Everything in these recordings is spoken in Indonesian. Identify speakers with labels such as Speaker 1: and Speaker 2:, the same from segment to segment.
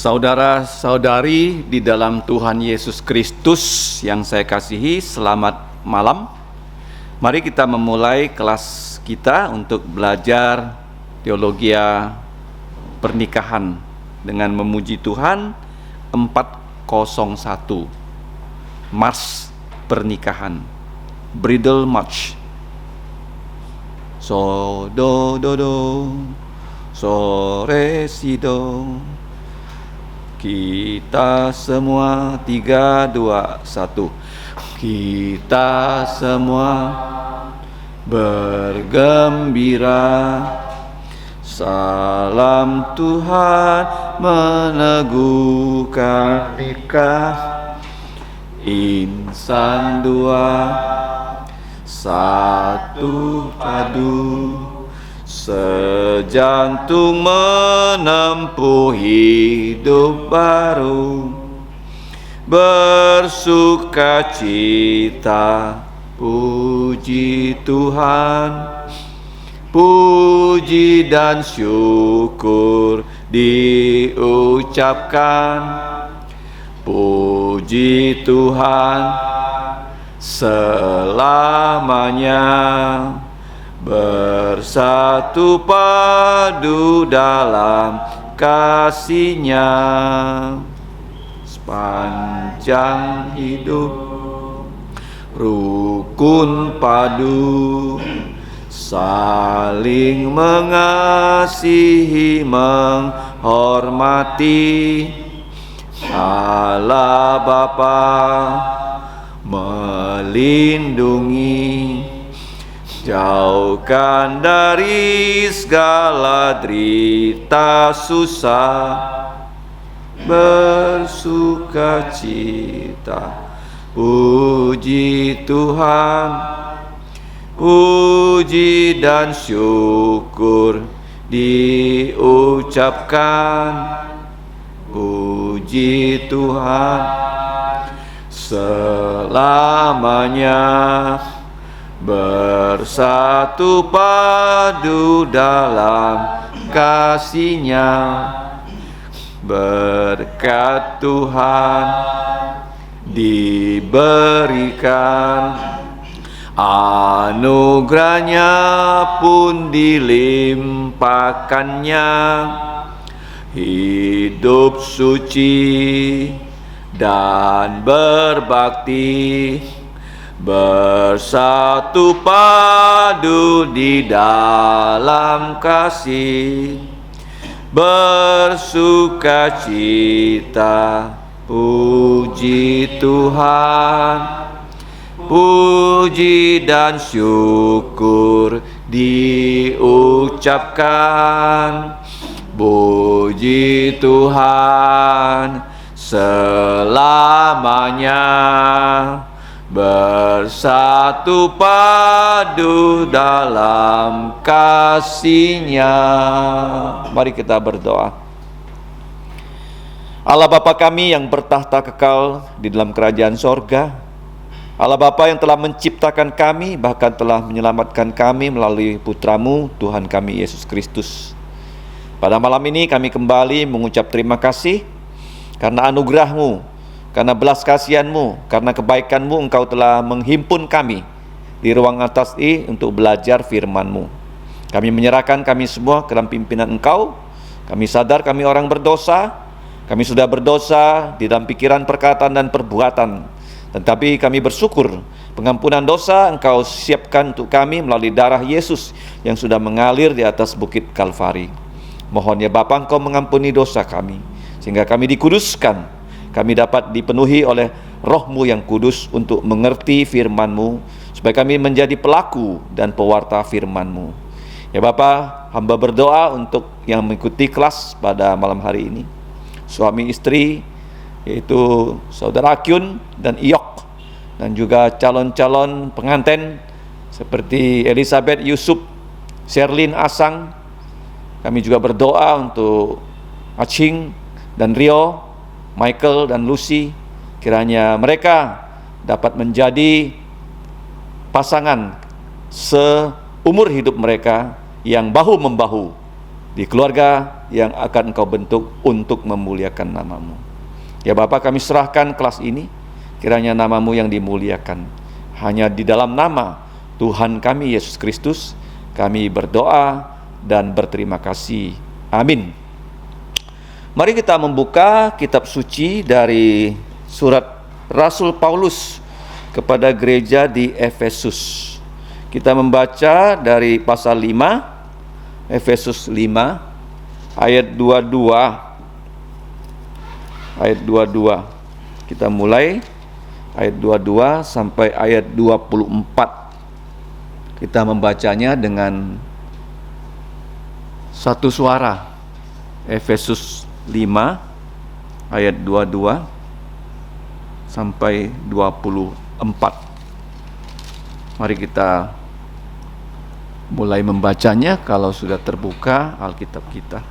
Speaker 1: Saudara-saudari di dalam Tuhan Yesus Kristus yang saya kasihi, selamat malam. Mari kita memulai kelas kita untuk belajar teologi pernikahan dengan memuji Tuhan 401 Mars Pernikahan, Bridal March. So do do do, so re si do. Kita semua 3, 2, 1. Kita semua bergembira, salam Tuhan meneguhkan nikah. Insan 2, 1 padu, sejantung menempuh hidup baru, bersuka cita, puji Tuhan, puji dan syukur diucapkan, puji Tuhan selamanya. Bersatu padu dalam kasih-Nya, sepanjang hidup rukun padu, saling mengasihi, menghormati. Allah Bapa melindungi, jauhkan dari segala derita susah, bersuka cita, puji Tuhan, puji dan syukur diucapkan, puji Tuhan selamanya. Bersatu padu dalam kasih-Nya, berkat Tuhan diberikan, anugerah-Nya pun dilimpahkannya, hidup suci dan berbakti, bersatu padu di dalam kasih, bersuka cita, puji Tuhan, puji dan syukur diucapkan, puji Tuhan selamanya. Bersatu padu dalam kasih-Nya. Mari kita berdoa. Allah Bapa kami yang bertahta kekal di dalam kerajaan sorga, Allah Bapa yang telah menciptakan kami, bahkan telah menyelamatkan kami melalui Putra-Mu, Tuhan kami Yesus Kristus. Pada malam ini kami kembali mengucap terima kasih karena anugerah-Mu, karena belas kasihan-Mu, karena kebaikan-Mu, Engkau telah menghimpun kami di ruang atas ini untuk belajar firman-Mu. Kami menyerahkan kami semua ke dalam pimpinan Engkau. Kami sadar kami orang berdosa, kami sudah berdosa di dalam pikiran, perkataan, dan perbuatan. Tetapi kami bersyukur pengampunan dosa Engkau siapkan untuk kami melalui darah Yesus yang sudah mengalir di atas bukit Kalvari. Mohon ya Bapa, Engkau mengampuni dosa kami, sehingga kami dikuduskan, kami dapat dipenuhi oleh Roh-Mu yang kudus untuk mengerti firman-Mu, supaya kami menjadi pelaku dan pewarta firman-Mu. Ya Bapa, hamba berdoa untuk yang mengikuti kelas pada malam hari ini, suami istri, yaitu Saudara Akyun dan Iyok, dan juga calon-calon pengantin seperti Elizabeth, Yusuf, Sherlyn, Asang. Kami juga berdoa untuk Acing dan Rio, Michael dan Lucy, kiranya mereka dapat menjadi pasangan seumur hidup mereka yang bahu-membahu di keluarga yang akan Engkau bentuk untuk memuliakan nama-Mu. Ya Bapa, kami serahkan kelas ini, kiranya nama-Mu yang dimuliakan. Hanya di dalam nama Tuhan kami Yesus Kristus kami berdoa dan berterima kasih. Amin. Mari kita membuka kitab suci dari surat Rasul Paulus kepada gereja di Efesus. Kita membaca dari pasal 5, Efesus 5 ayat 22. Ayat 22. Kita mulai ayat 22 sampai ayat 24. Kita membacanya dengan satu suara. Efesus 5 ayat 22 sampai 24. Mari kita mulai membacanya kalau sudah terbuka Alkitab kita.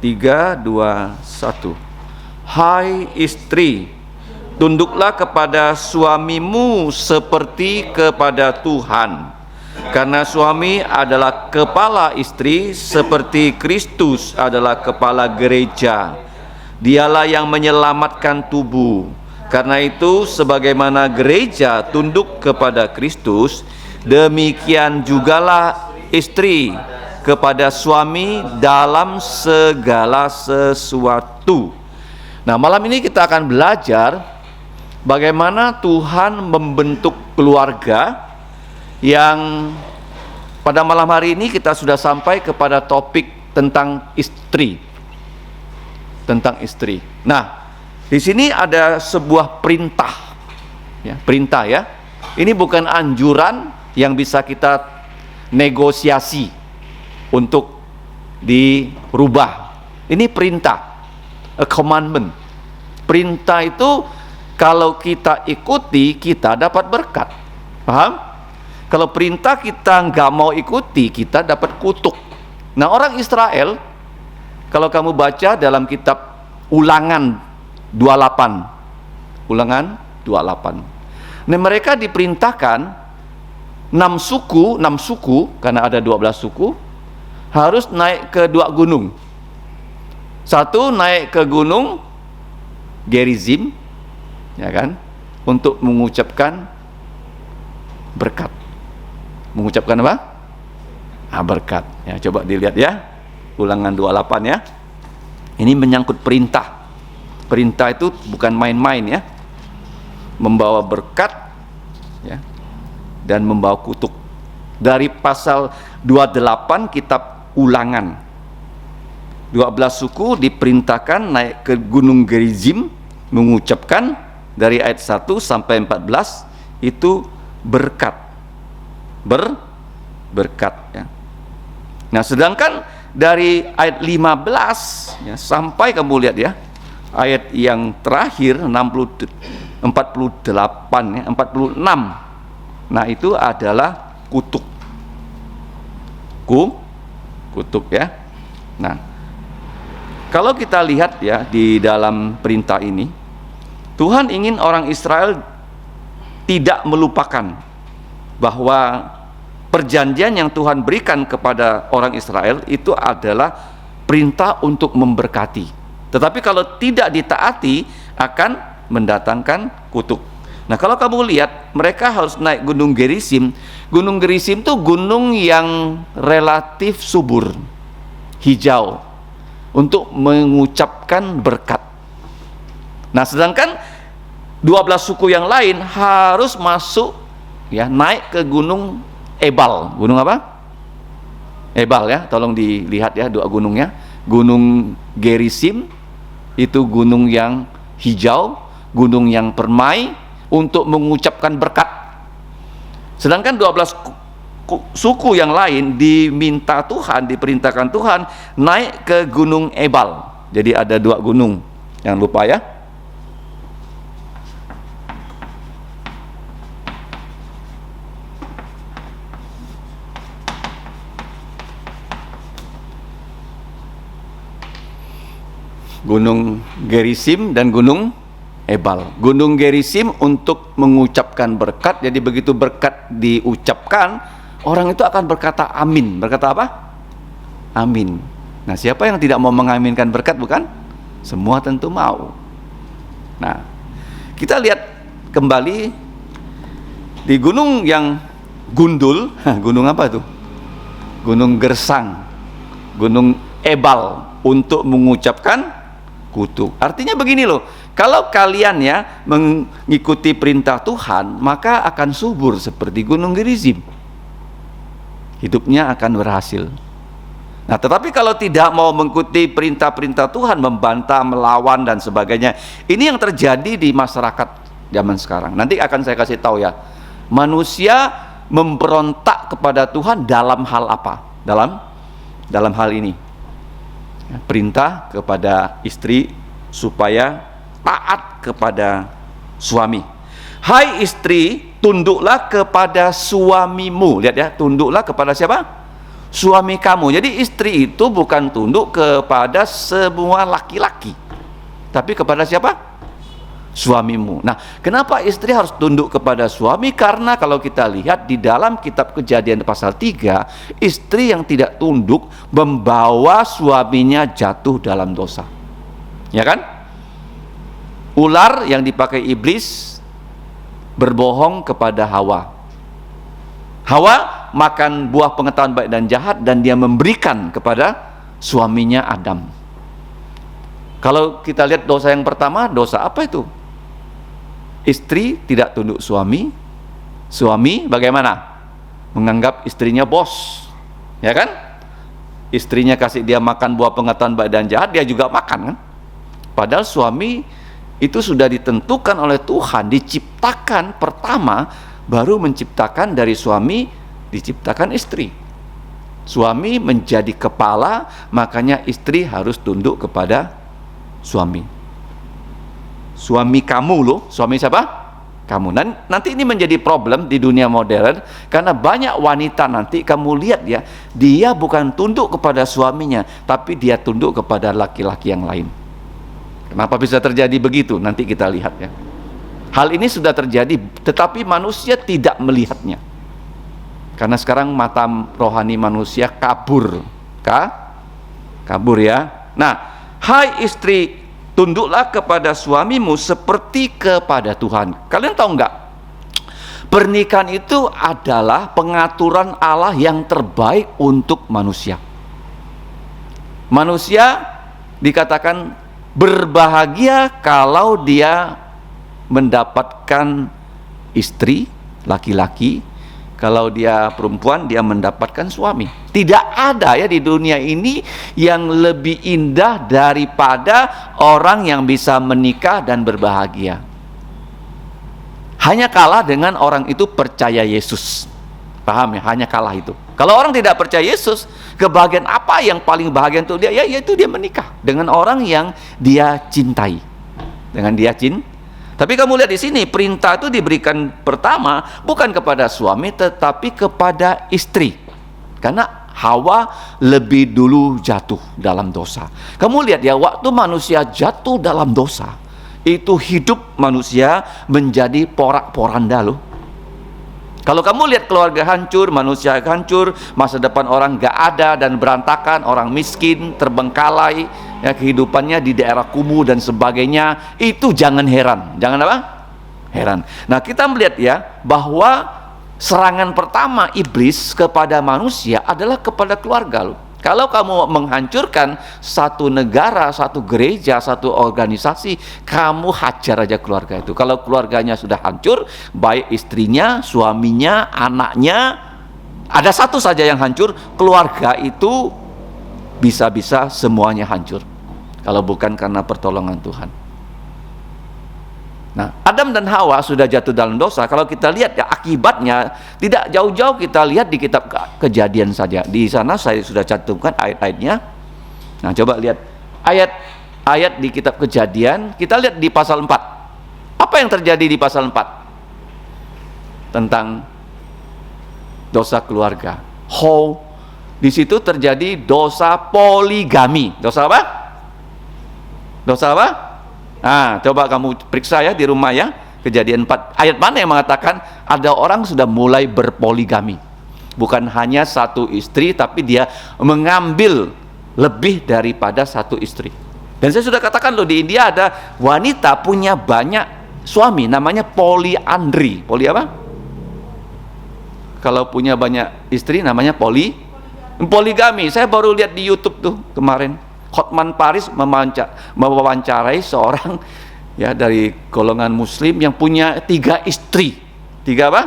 Speaker 1: 3, 2, 1. Hai istri, tunduklah kepada suamimu seperti kepada Tuhan. Karena suami adalah kepala istri seperti Kristus adalah kepala gereja. Dialah yang menyelamatkan tubuh. Karena itu sebagaimana gereja tunduk kepada Kristus, demikian jugalah istri kepada suami dalam segala sesuatu. Nah, malam ini kita akan belajar bagaimana Tuhan membentuk keluarga, yang pada malam hari ini kita sudah sampai kepada topik tentang istri. Tentang istri. Nah, di sini ada sebuah perintah. Ya, perintah ya. Ini bukan anjuran yang bisa kita negosiasi untuk dirubah. Ini perintah, a commandment. Perintah itu kalau kita ikuti, kita dapat berkat. Paham? Kalau perintah kita nggak mau ikuti, kita dapat kutuk. Nah, orang Israel, kalau kamu baca dalam kitab Ulangan 28, Ulangan 28. Nah, mereka diperintahkan 6 suku, karena ada 12 suku, harus naik ke 2 gunung. Satu, naik ke gunung Gerizim, ya kan, untuk mengucapkan berkat. Mengucapkan apa? Berkat. Ya, coba dilihat ya, Ulangan 28 ya. Ini menyangkut perintah. Perintah itu bukan main-main ya. Membawa berkat, ya, dan membawa kutuk. Dari pasal 28 kitab Ulangan, 12 suku diperintahkan naik ke gunung Gerizim mengucapkan dari ayat 1 sampai 14 itu berkat. Berkat ya. Nah, sedangkan dari ayat 15 ya, sampai kamu lihat ya, ayat yang terakhir 48 ya, 46. Nah, itu adalah kutuk. Kutuk ya. Nah, kalau kita lihat ya di dalam perintah ini, Tuhan ingin orang Israel tidak melupakan bahwa perjanjian yang Tuhan berikan kepada orang Israel itu adalah perintah untuk memberkati. Tetapi kalau tidak ditaati akan mendatangkan kutuk. Nah, kalau kamu lihat mereka harus naik gunung Gerizim. Gunung Gerizim itu gunung yang relatif subur, hijau, untuk mengucapkan berkat. Nah, sedangkan 12 suku yang lain harus masuk ya, naik ke gunung Ebal. Gunung apa? Ebal ya, tolong dilihat ya 2 gunungnya. Gunung Gerizim itu gunung yang hijau, gunung yang permai untuk mengucapkan berkat. Sedangkan 12 suku yang lain diminta Tuhan, diperintahkan Tuhan naik ke gunung Ebal. Jadi ada 2 gunung. Jangan lupa ya. Gunung Gerizim dan gunung Ebal. Gunung Gerizim untuk mengucapkan berkat. Jadi begitu berkat diucapkan, orang itu akan berkata amin. Berkata apa? Amin. Nah, siapa yang tidak mau mengaminkan berkat, bukan? Semua tentu mau. Nah, kita lihat kembali di gunung yang gundul. Gunung apa itu? Gunung Gersang, Gunung Ebal, untuk mengucapkan kutuk. Artinya begini loh, kalau kalian ya mengikuti perintah Tuhan, maka akan subur seperti Gunung Gerizim. Hidupnya akan berhasil. Nah, tetapi kalau tidak mau mengikuti perintah-perintah Tuhan, membantah, melawan dan sebagainya, ini yang terjadi di masyarakat zaman sekarang. Nanti akan saya kasih tahu ya. Manusia memberontak kepada Tuhan dalam hal apa? Dalam hal ini. Perintah kepada istri supaya taat kepada suami. Hai istri, tunduklah kepada suamimu. Lihat ya, tunduklah kepada siapa? Suami kamu. Jadi istri itu bukan tunduk kepada semua laki-laki, tapi kepada siapa? Suamimu. Nah, kenapa istri harus tunduk kepada suami? Karena kalau kita lihat di dalam kitab Kejadian pasal 3, istri yang tidak tunduk membawa suaminya jatuh dalam dosa. Ya kan? Ular yang dipakai iblis berbohong kepada Hawa. Hawa makan buah pengetahuan baik dan jahat, dan dia memberikan kepada suaminya Adam. Kalau kita lihat dosa yang pertama, dosa apa itu? Istri tidak tunduk suami. Suami bagaimana? Menganggap istrinya bos, ya kan? Istrinya kasih dia makan buah pengetahuan baik dan jahat, dia juga makan kan? Padahal suami itu sudah ditentukan oleh Tuhan, diciptakan pertama, baru menciptakan dari suami diciptakan istri. Suami menjadi kepala, makanya istri harus tunduk kepada suami. Suami kamu loh, suami siapa? Kamu. Nanti ini menjadi problem di dunia modern, karena banyak wanita nanti kamu lihat ya, dia bukan tunduk kepada suaminya, tapi dia tunduk kepada laki-laki yang lain. Kenapa bisa terjadi begitu? Nanti kita lihat ya. Hal ini sudah terjadi, tetapi manusia tidak melihatnya. Karena sekarang mata rohani manusia kabur. Kabur ya. Nah, hai istri, tunduklah kepada suamimu seperti kepada Tuhan. Kalian tahu enggak? Pernikahan itu adalah pengaturan Allah yang terbaik untuk manusia. Manusia dikatakan berbahagia kalau dia mendapatkan istri laki-laki, kalau dia perempuan dia mendapatkan suami. Tidak ada ya di dunia ini yang lebih indah daripada orang yang bisa menikah dan berbahagia. Hanya kalah dengan orang itu percaya Yesus. Paham ya? Hanya kalah itu. Kalau orang tidak percaya Yesus, kebahagiaan apa yang paling bahagia untuk dia? Ya, yaitu dia menikah dengan orang yang dia cintai. Dengan dia cintai. Tapi kamu lihat di sini, perintah itu diberikan pertama bukan kepada suami, tetapi kepada istri. Karena Hawa lebih dulu jatuh dalam dosa. Kamu lihat ya, waktu manusia jatuh dalam dosa, itu hidup manusia menjadi porak-poranda loh. Kalau kamu lihat keluarga hancur, manusia hancur, masa depan orang gak ada dan berantakan, orang miskin, terbengkalai, ya, kehidupannya di daerah kumuh dan sebagainya, itu jangan heran. Jangan apa? Heran. Nah, kita melihat ya bahwa serangan pertama iblis kepada manusia adalah kepada keluarga loh. Kalau kamu menghancurkan satu negara, satu gereja, satu organisasi, kamu hajar aja keluarga itu. Kalau keluarganya sudah hancur, baik istrinya, suaminya, anaknya, ada satu saja yang hancur, keluarga itu bisa-bisa semuanya hancur kalau bukan karena pertolongan Tuhan. Nah, Adam dan Hawa sudah jatuh dalam dosa. Kalau kita lihat ya akibatnya, tidak jauh-jauh kita lihat di kitab Kejadian saja. Di sana saya sudah cantumkan ayat-ayatnya. Nah, coba lihat ayat-ayat di kitab Kejadian. Kita lihat di pasal 4. Apa yang terjadi di pasal 4? Tentang dosa keluarga. Di situ terjadi dosa poligami. Dosa apa? Dosa apa? Nah, coba kamu periksa ya di rumah ya. Kejadian 4. Ayat mana yang mengatakan ada orang sudah mulai berpoligami? bukan hanya satu istri, tapi dia mengambil lebih daripada satu istri. Dan saya sudah katakan loh, di India ada wanita punya banyak suami, namanya poliandri. Poli apa? Kalau punya banyak istri namanya poligami. Saya baru lihat di YouTube tuh kemarin, Hotman Paris mewawancarai seorang ya dari golongan muslim yang punya 3 istri. 3 apa?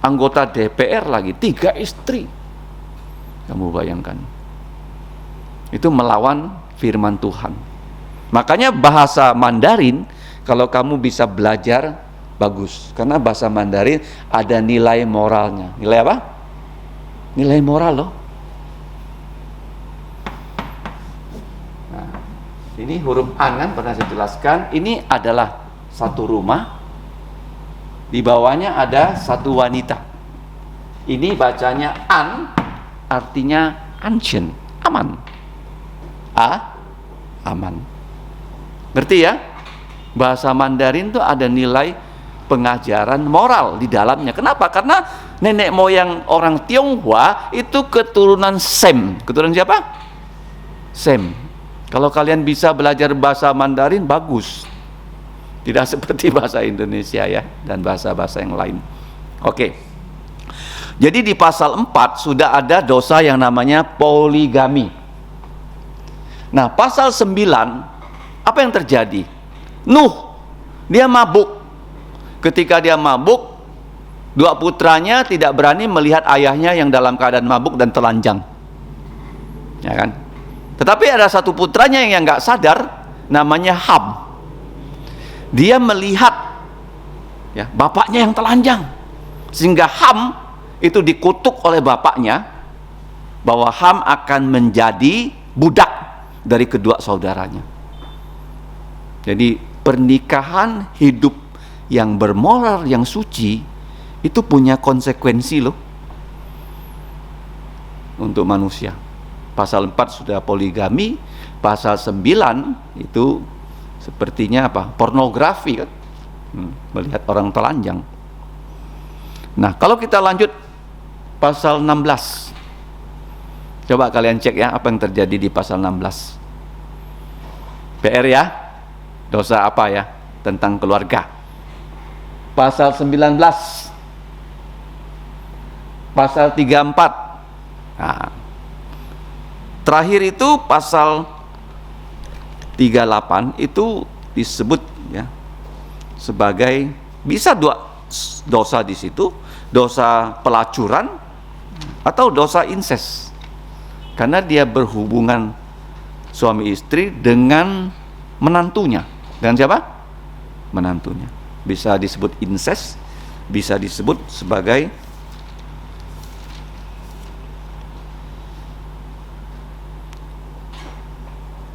Speaker 1: Anggota DPR lagi, 3 istri. Kamu bayangkan. Itu melawan firman Tuhan. Makanya bahasa Mandarin, kalau kamu bisa belajar, bagus. Karena bahasa Mandarin ada nilai moralnya. Nilai apa? Nilai moral loh. Nah, ini huruf an kan pernah saya jelaskan. Ini adalah satu rumah. Di bawahnya ada satu wanita. Ini bacanya an, artinya ancient, aman. Aman. Ngerti ya? Bahasa Mandarin tuh ada nilai pengajaran moral di dalamnya. Kenapa? Karena nenek moyang orang Tionghoa itu keturunan Sem. Keturunan siapa? Sem. Kalau kalian bisa belajar bahasa Mandarin, bagus. Tidak seperti bahasa Indonesia ya, dan bahasa-bahasa yang lain. Oke. Jadi di pasal 4 sudah ada dosa yang namanya poligami. Nah, pasal 9, apa yang terjadi? Nuh, dia mabuk. Ketika dia mabuk, 2 putranya tidak berani melihat ayahnya yang dalam keadaan mabuk dan telanjang. Ya kan? Tetapi ada satu putranya yang nggak sadar, namanya Ham. Dia melihat ya, bapaknya yang telanjang. Sehingga Ham itu dikutuk oleh bapaknya bahwa Ham akan menjadi budak dari kedua saudaranya. Jadi pernikahan hidup yang bermoral, yang suci, itu punya konsekuensi loh untuk manusia. Pasal 4 sudah poligami, pasal 9 itu sepertinya apa? Pornografi kan? Melihat orang telanjang. Nah, kalau kita lanjut pasal 16. Coba kalian cek ya apa yang terjadi di pasal 16. PR ya. Dosa apa ya? Tentang keluarga. Pasal 19. Pasal 34. Nah, terakhir itu pasal 38 itu disebut ya sebagai bisa 2 dosa di situ, dosa pelacuran atau dosa incest. Karena dia berhubungan suami istri dengan menantunya. Dan siapa? Menantunya. Bisa disebut incest, bisa disebut sebagai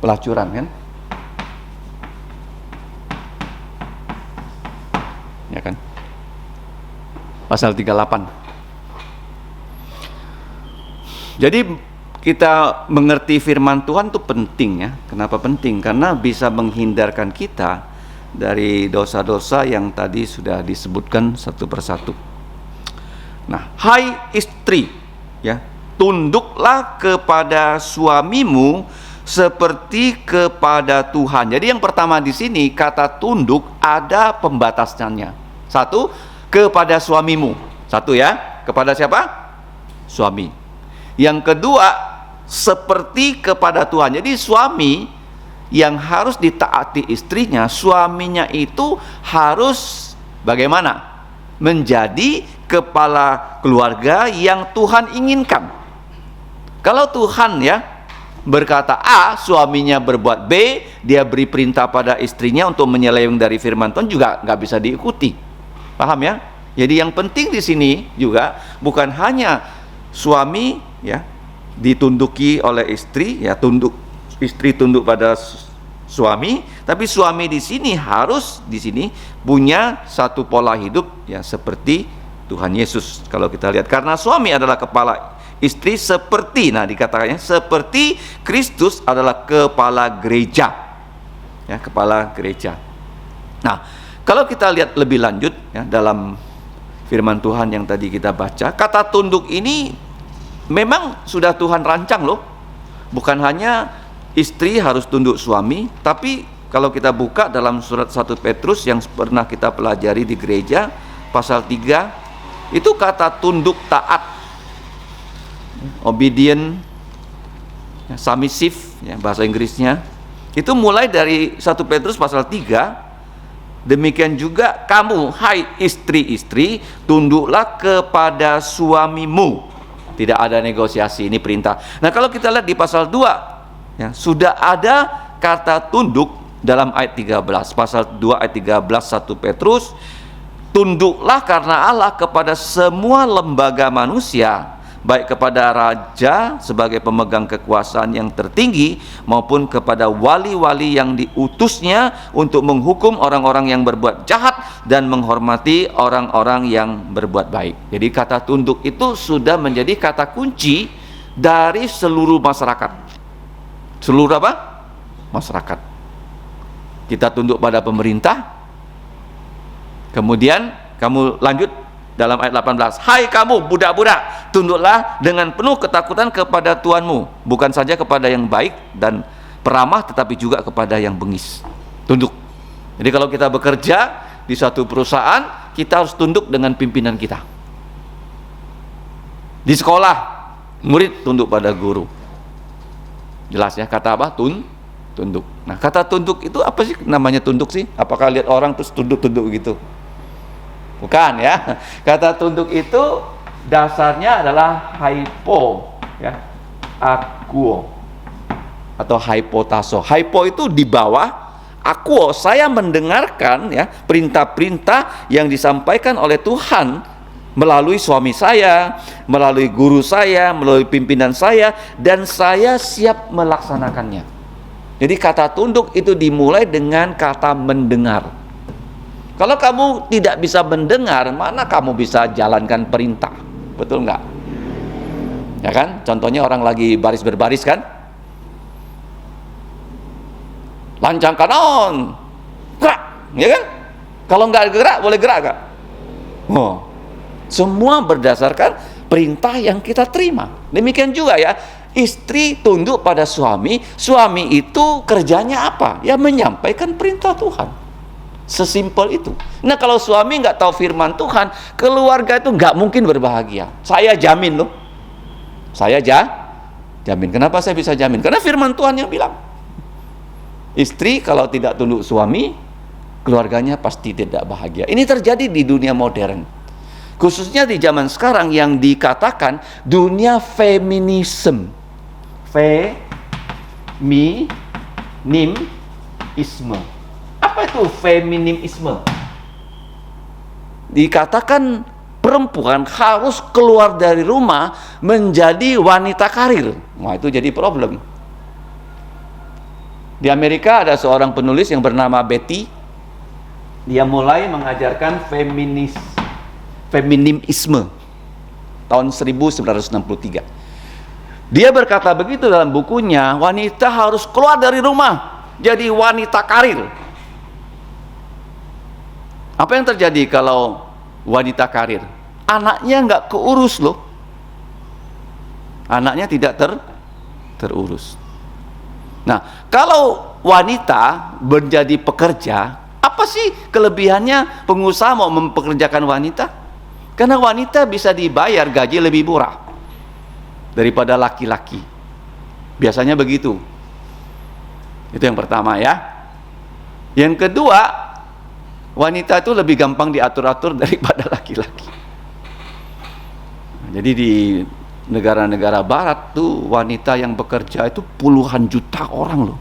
Speaker 1: pelacuran kan? Ya kan? Pasal 38. Jadi kita mengerti firman Tuhan itu penting ya. Kenapa penting? Karena bisa menghindarkan kita dari dosa-dosa yang tadi sudah disebutkan satu persatu. Nah, hai istri, ya, tunduklah kepada suamimu seperti kepada Tuhan. Jadi yang pertama di sini kata tunduk ada pembatasannya. 1, kepada suamimu. 1 ya, kepada siapa? Suami. Yang kedua, seperti kepada Tuhan. Jadi suami yang harus ditaati istrinya, suaminya itu harus bagaimana? Menjadi kepala keluarga yang Tuhan inginkan. Kalau Tuhan ya berkata A, suaminya berbuat B, dia beri perintah pada istrinya untuk menyeleweng dari firman Tuhan, juga nggak bisa diikuti. Paham ya? Jadi yang penting di sini juga bukan hanya suami ya ditunduki oleh istri, ya istri tunduk pada suami, tapi suami di sini harus punya satu pola hidup ya seperti Tuhan Yesus. Kalau kita lihat, karena suami adalah kepala istri seperti, nah dikatakannya seperti Kristus adalah kepala gereja, ya kepala gereja. Nah, kalau kita lihat lebih lanjut ya dalam firman Tuhan yang tadi kita baca. Kata tunduk ini memang sudah Tuhan rancang loh. Bukan hanya istri harus tunduk suami, tapi kalau kita buka dalam surat 1 Petrus yang pernah kita pelajari di gereja, pasal 3, itu kata tunduk taat, obedient, submissive, ya, bahasa Inggrisnya. Itu mulai dari 1 Petrus pasal 3. Demikian juga kamu, hai istri-istri, tunduklah kepada suamimu. Tidak ada negosiasi, ini perintah. Nah, kalau kita lihat di pasal 2, ya, sudah ada kata tunduk dalam ayat 13. Pasal 2 ayat 13 1 Petrus, tunduklah karena Allah kepada semua lembaga manusia, baik kepada raja sebagai pemegang kekuasaan yang tertinggi, maupun kepada wali-wali yang diutusnya untuk menghukum orang-orang yang berbuat jahat dan menghormati orang-orang yang berbuat baik. Jadi kata tunduk itu sudah menjadi kata kunci dari seluruh masyarakat. Seluruh apa? Masyarakat. Kita tunduk pada pemerintah. Kemudian kamu lanjut dalam ayat 18, hai kamu budak-budak, tunduklah dengan penuh ketakutan kepada Tuanmu, bukan saja kepada yang baik dan peramah, tetapi juga kepada yang bengis. Tunduk. Jadi kalau kita bekerja di suatu perusahaan, kita harus tunduk dengan pimpinan kita. Di sekolah, murid tunduk pada guru. Jelas ya, kata apa? Tunduk. Nah, kata tunduk itu apa sih namanya tunduk sih? Apakah lihat orang terus tunduk-tunduk gitu? Bukan ya. Kata tunduk itu dasarnya adalah hypo, ya, akuo atau hypotasso. Hypo itu di bawah, akuo saya mendengarkan, ya, perintah-perintah yang disampaikan oleh Tuhan melalui suami saya, melalui guru saya, melalui pimpinan saya, dan saya siap melaksanakannya. Jadi kata tunduk itu dimulai dengan kata mendengar. Kalau kamu tidak bisa mendengar, mana kamu bisa jalankan perintah? Betul nggak? Ya kan? Contohnya orang lagi baris berbaris kan? Lancang kanan, gerak, ya kan? Kalau nggak gerak, boleh gerak nggak? Oh, semua berdasarkan perintah yang kita terima. Demikian juga ya, istri tunduk pada suami. Suami itu kerjanya apa? Ya menyampaikan perintah Tuhan. Sesimpel itu. Nah, kalau suami nggak tahu firman Tuhan, keluarga itu nggak mungkin berbahagia. Saya jamin loh. Saya jamin. Kenapa saya bisa jamin? Karena firman Tuhan yang bilang, istri kalau tidak tunduk suami, keluarganya pasti tidak bahagia. Ini terjadi di dunia modern, khususnya di zaman sekarang yang dikatakan dunia feminisme. Feminisme. Apa itu feminisme? Dikatakan perempuan harus keluar dari rumah menjadi wanita karir. Wah, itu jadi problem. Di Amerika ada seorang penulis yang bernama Betty. Dia mulai mengajarkan feminisme tahun 1963. Dia berkata begitu dalam bukunya, wanita harus keluar dari rumah jadi wanita karir. Apa yang terjadi kalau wanita karir? Anaknya nggak keurus loh. Anaknya tidak terurus. Nah, kalau wanita menjadi pekerja, apa sih kelebihannya pengusaha mau mempekerjakan wanita? Karena wanita bisa dibayar gaji lebih murah daripada laki-laki. Biasanya begitu. Itu yang pertama ya. Yang kedua, wanita itu lebih gampang diatur-atur daripada laki-laki. Jadi di negara-negara barat tuh wanita yang bekerja itu puluhan juta orang loh.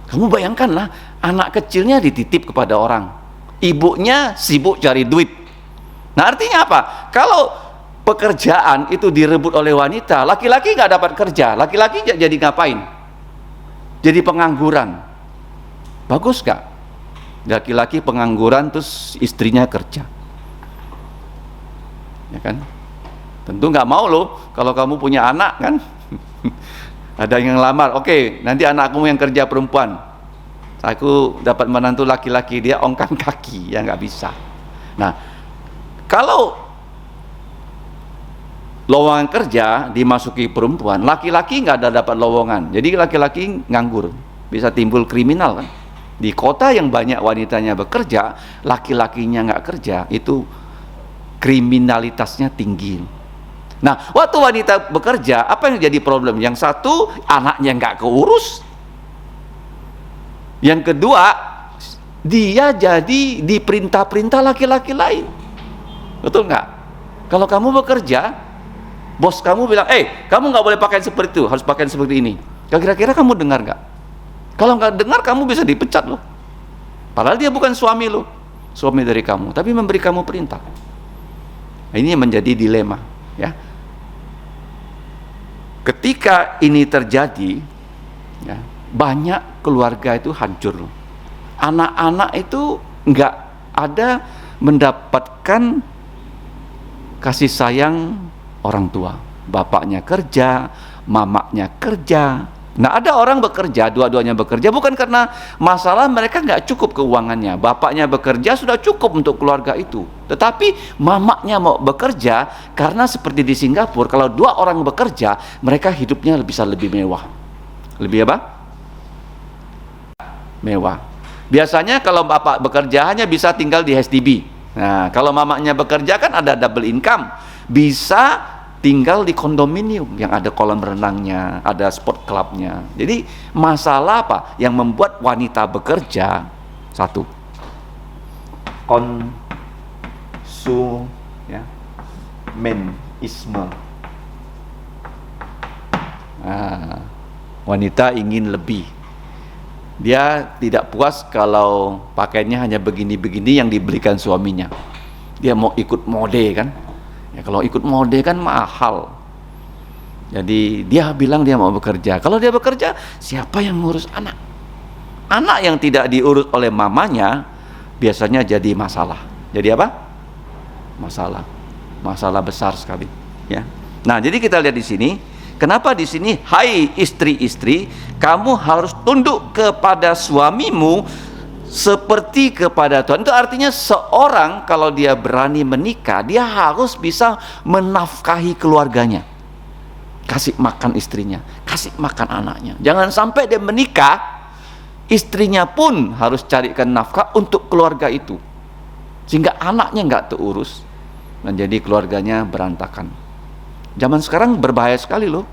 Speaker 1: Kamu bayangkanlah, anak kecilnya dititip kepada orang, ibunya sibuk cari duit. Nah, artinya apa? Kalau pekerjaan itu direbut oleh wanita, laki-laki nggak dapat kerja. Laki-laki jadi ngapain? Jadi pengangguran. Bagus nggak? Laki-laki pengangguran terus istrinya kerja, ya kan? Tentu nggak mau loh kalau kamu punya anak kan. Ada yang lamar, oke, nanti anakku yang kerja perempuan, aku dapat menantu laki-laki, dia ongkang kaki, ya nggak bisa. Nah,
Speaker 2: Kalau lowongan kerja dimasuki perempuan, laki-laki nggak ada dapat lowongan, jadi laki-laki nganggur, bisa timbul kriminal kan. Di kota yang banyak wanitanya bekerja, laki-lakinya nggak kerja, itu kriminalitasnya tinggi. Nah, waktu wanita bekerja, apa yang jadi problem? Yang satu, anaknya nggak keurus. Yang kedua, dia jadi diperintah-perintah laki-laki lain. Betul nggak? Kalau kamu bekerja, bos kamu bilang, kamu nggak boleh pakaian seperti itu, harus pakaian seperti ini. Kira-kira kamu dengar nggak? Kalau nggak dengar, kamu bisa dipecat loh. Padahal dia bukan suami loh, suami dari kamu, tapi memberi kamu perintah. Nah, ini menjadi dilema, ya. Ketika ini terjadi, ya, banyak keluarga itu hancur. Anak-anak itu nggak ada mendapatkan kasih sayang orang tua. Bapaknya kerja, mamanya kerja. Nah, ada orang bekerja, dua-duanya bekerja bukan karena masalah mereka nggak cukup keuangannya. Bapaknya bekerja sudah cukup untuk keluarga itu. Tetapi mamanya mau bekerja karena seperti di Singapura, kalau dua orang bekerja, mereka hidupnya bisa lebih mewah. Lebih apa? Mewah. Biasanya kalau bapak bekerja hanya bisa tinggal di HDB. Nah, kalau mamanya bekerja kan ada double income. Bisa tinggal di kondominium yang ada kolam renangnya, ada sport clubnya. Jadi masalah apa yang membuat wanita bekerja? Satu, konsumenisme. Nah, wanita ingin lebih. Dia tidak puas kalau pakaiannya hanya begini-begini yang dibelikan suaminya. Dia mau ikut mode kan? Ya, kalau ikut mode kan mahal. Jadi dia bilang dia mau bekerja. Kalau dia bekerja, siapa yang ngurus anak? Anak yang tidak diurus oleh mamanya biasanya jadi masalah. Jadi apa? Masalah besar sekali. Ya. Nah, jadi kita lihat di sini. Kenapa di sini, hai istri-istri, kamu harus tunduk kepada suamimu seperti kepada Tuhan. Itu artinya seorang kalau dia berani menikah, dia harus bisa menafkahi keluarganya, kasih makan istrinya, kasih makan anaknya. Jangan sampai dia menikah, istrinya pun harus carikan nafkah untuk keluarga itu, sehingga anaknya nggak terurus dan jadi keluarganya berantakan. Zaman sekarang berbahaya sekali loh,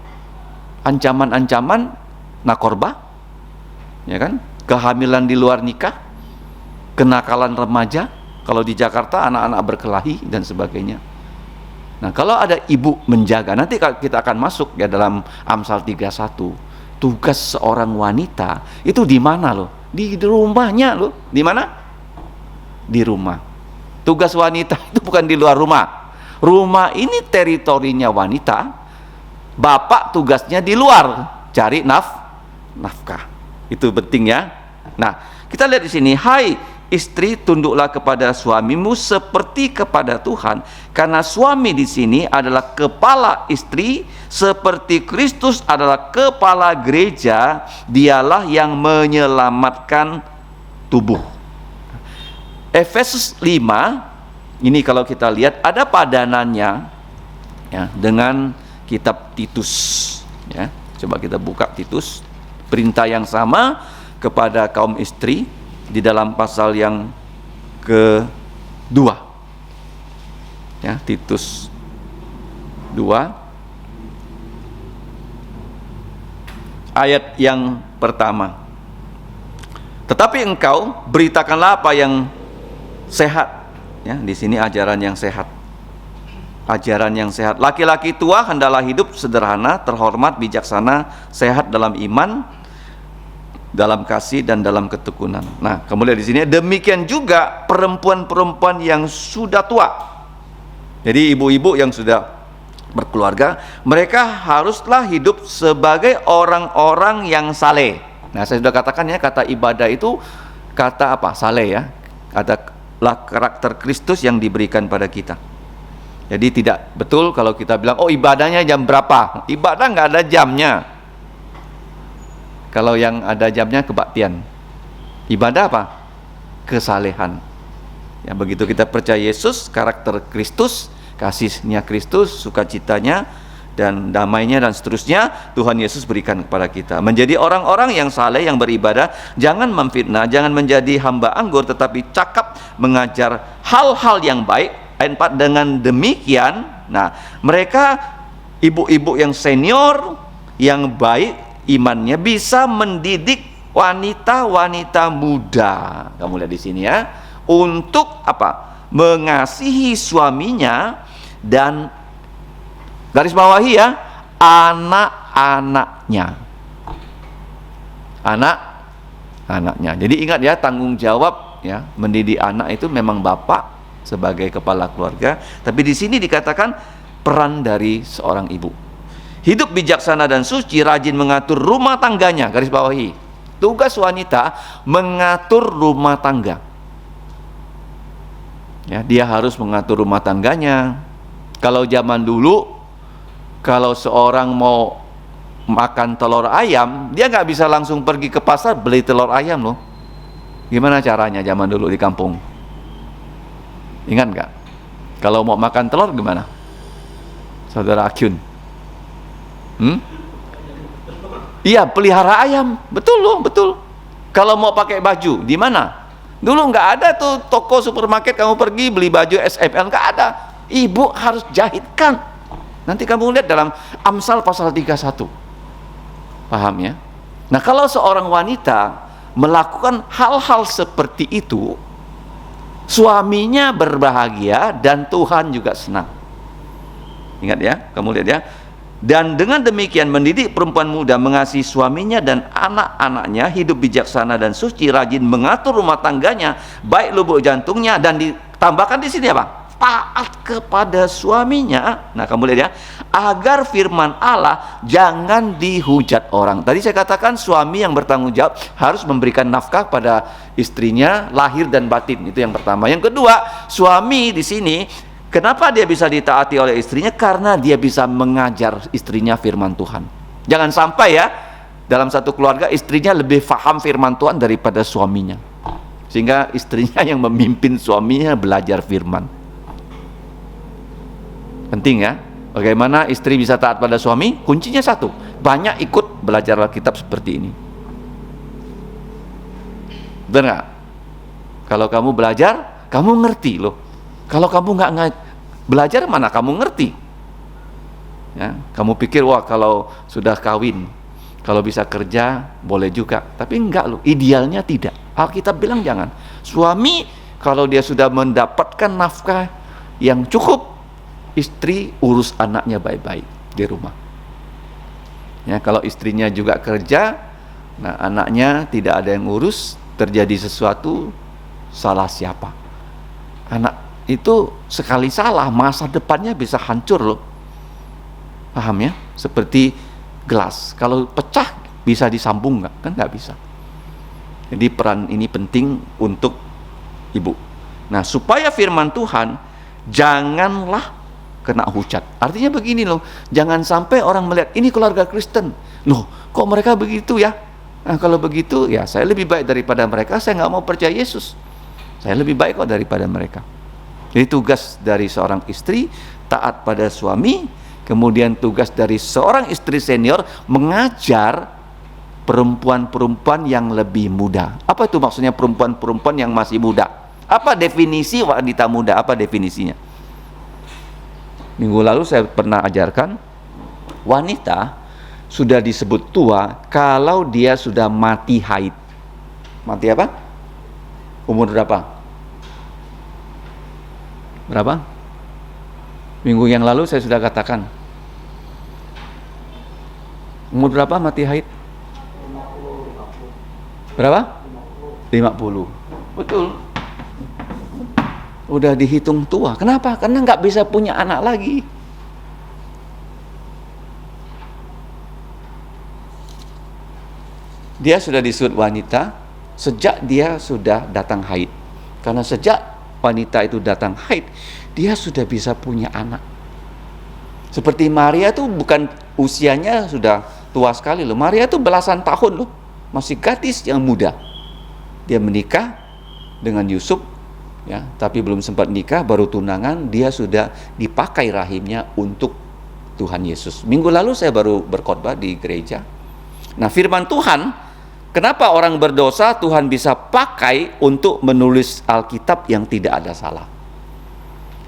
Speaker 2: ancaman-ancaman narkoba, ya kan, kehamilan di luar nikah, kenakalan remaja, kalau di Jakarta anak-anak berkelahi dan sebagainya. Nah, kalau ada ibu menjaga, nanti kita akan masuk ya dalam Amsal 31. Tugas seorang wanita itu di mana loh? Di rumahnya loh. Di mana? Di rumah. Tugas wanita itu bukan di luar rumah. Rumah ini teritorinya wanita. Bapak tugasnya di luar, cari nafkah. Itu penting ya. Nah, kita lihat di sini, hai istri, tunduklah kepada suamimu seperti kepada Tuhan, karena suami di sini adalah kepala istri, seperti Kristus adalah kepala gereja, dialah yang menyelamatkan tubuh. Efesus 5, ini kalau kita lihat ada padanannya ya dengan kitab Titus ya. Coba kita buka Titus, perintah yang sama kepada kaum istri di dalam pasal yang kedua ya, Titus 2 ayat yang pertama. Tetapi engkau beritakanlah apa yang sehat ya, di sini ajaran yang sehat. Ajaran yang sehat. Laki-laki tua hendaklah hidup sederhana, terhormat, bijaksana, sehat dalam iman, dalam kasih dan dalam ketekunan. Nah, kemudian di sini demikian juga perempuan-perempuan yang sudah tua. Jadi ibu-ibu yang sudah berkeluarga, mereka haruslah hidup sebagai orang-orang yang saleh. Nah, saya sudah katakan ya, kata ibadah itu kata apa? Saleh ya. Adalah karakter Kristus yang diberikan pada kita. Jadi tidak betul kalau kita bilang, oh ibadahnya jam berapa? Ibadah nggak ada jamnya. Kalau yang ada jamnya kebaktian. Ibadah apa? Kesalehan. Ya, begitu kita percaya Yesus, karakter Kristus, kasihnya Kristus, sukacitanya dan damainya dan seterusnya, Tuhan Yesus berikan kepada kita. Menjadi orang-orang yang saleh, yang beribadah, jangan memfitnah, jangan menjadi hamba anggur, tetapi cakap mengajar hal-hal yang baik. Ayat 4, dengan demikian, nah mereka ibu-ibu yang senior, yang baik imannya, bisa mendidik wanita-wanita muda. Kamu lihat di sini ya, untuk apa? Mengasihi suaminya dan garis bawahi ya, anak-anaknya. Anak-anaknya. Jadi ingat ya, tanggung jawab ya, mendidik anak itu memang bapak sebagai kepala keluarga, tapi di sini dikatakan peran dari seorang ibu. Hidup bijaksana dan suci, rajin mengatur rumah tangganya. Garis bawahi. Tugas wanita mengatur rumah tangga. Ya, dia harus mengatur rumah tangganya. Kalau zaman dulu, kalau seorang mau makan telur ayam, dia nggak bisa langsung pergi ke pasar beli telur ayam loh. Gimana caranya zaman dulu di kampung? Ingat nggak? Kalau mau makan telur gimana? Saudara Akyun? Iya, pelihara ayam. Betul loh, betul. Kalau mau pakai baju, di mana? Dulu nggak ada tuh toko supermarket kamu pergi beli baju SML, nggak ada. Ibu harus jahitkan. Nanti kamu lihat dalam Amsal pasal 31. Paham ya? Nah, kalau seorang wanita melakukan hal-hal seperti itu, suaminya berbahagia dan Tuhan juga senang. Ingat ya, kamu lihat ya. Dan dengan demikian mendidik perempuan muda mengasihi suaminya dan anak-anaknya, hidup bijaksana dan suci, rajin mengatur rumah tangganya, baik lubuk jantungnya, dan ditambahkan di sini apa? Taat kepada suaminya. Nah, kamu lihat ya, agar firman Allah jangan dihujat orang. Tadi saya katakan suami yang bertanggung jawab harus memberikan nafkah pada istrinya, lahir dan batin. Itu yang pertama. Yang kedua, suami di sini kenapa dia bisa ditaati oleh istrinya? Karena dia bisa mengajar istrinya firman Tuhan. Jangan sampai ya, dalam satu keluarga istrinya lebih paham firman Tuhan daripada suaminya, sehingga istrinya yang memimpin suaminya belajar firman. Penting ya, bagaimana istri bisa taat pada suami? Kuncinya satu, banyak ikut belajar Alkitab seperti ini. Benar nggak? Kalau kamu belajar, kamu ngerti loh. Kalau kamu nggak belajar, mana kamu ngerti? Ya, kamu pikir wah kalau sudah kawin, kalau bisa kerja boleh juga, tapi enggak loh. Idealnya tidak. Alkitab bilang jangan. Suami kalau dia sudah mendapatkan nafkah yang cukup, istri urus anaknya baik-baik di rumah. Ya, kalau istrinya juga kerja, nah anaknya tidak ada yang urus, terjadi sesuatu, salah siapa? Anak itu sekali salah, masa depannya bisa hancur loh. Paham ya? Seperti gelas, kalau pecah bisa disambung nggak? Kan nggak bisa. Jadi peran ini penting untuk ibu. Nah, supaya firman Tuhan janganlah kena hujat. Artinya begini loh, jangan sampai orang melihat ini keluarga Kristen. Loh, kok mereka begitu ya? Nah, kalau begitu ya saya lebih baik daripada mereka, saya nggak mau percaya Yesus. Saya lebih baik kok daripada mereka. Jadi tugas dari seorang istri taat pada suami, kemudian tugas dari seorang istri senior mengajar perempuan-perempuan yang lebih muda. Apa itu maksudnya perempuan-perempuan yang masih muda? Apa definisi wanita muda? Apa definisinya? Minggu lalu saya pernah ajarkan, wanita sudah disebut tua kalau dia sudah mati haid. Mati apa? Umur berapa? Berapa? Minggu yang lalu saya sudah katakan. Umur berapa mati haid? 50. Berapa? 50. Betul. Udah dihitung tua. Kenapa? Karena nggak bisa punya anak lagi. Dia sudah disebut wanita sejak dia sudah datang haid. Karena sejak wanita itu datang haid, dia sudah bisa punya anak. Seperti Maria itu bukan usianya sudah tua sekali loh. Maria itu belasan tahun loh, masih gadis yang muda. Dia menikah dengan Yusuf ya, tapi belum sempat nikah, baru tunangan, dia sudah dipakai rahimnya untuk Tuhan Yesus. Minggu lalu saya baru berkhotbah di gereja. Nah, firman Tuhan, kenapa orang berdosa Tuhan bisa pakai untuk menulis Alkitab yang tidak ada salah?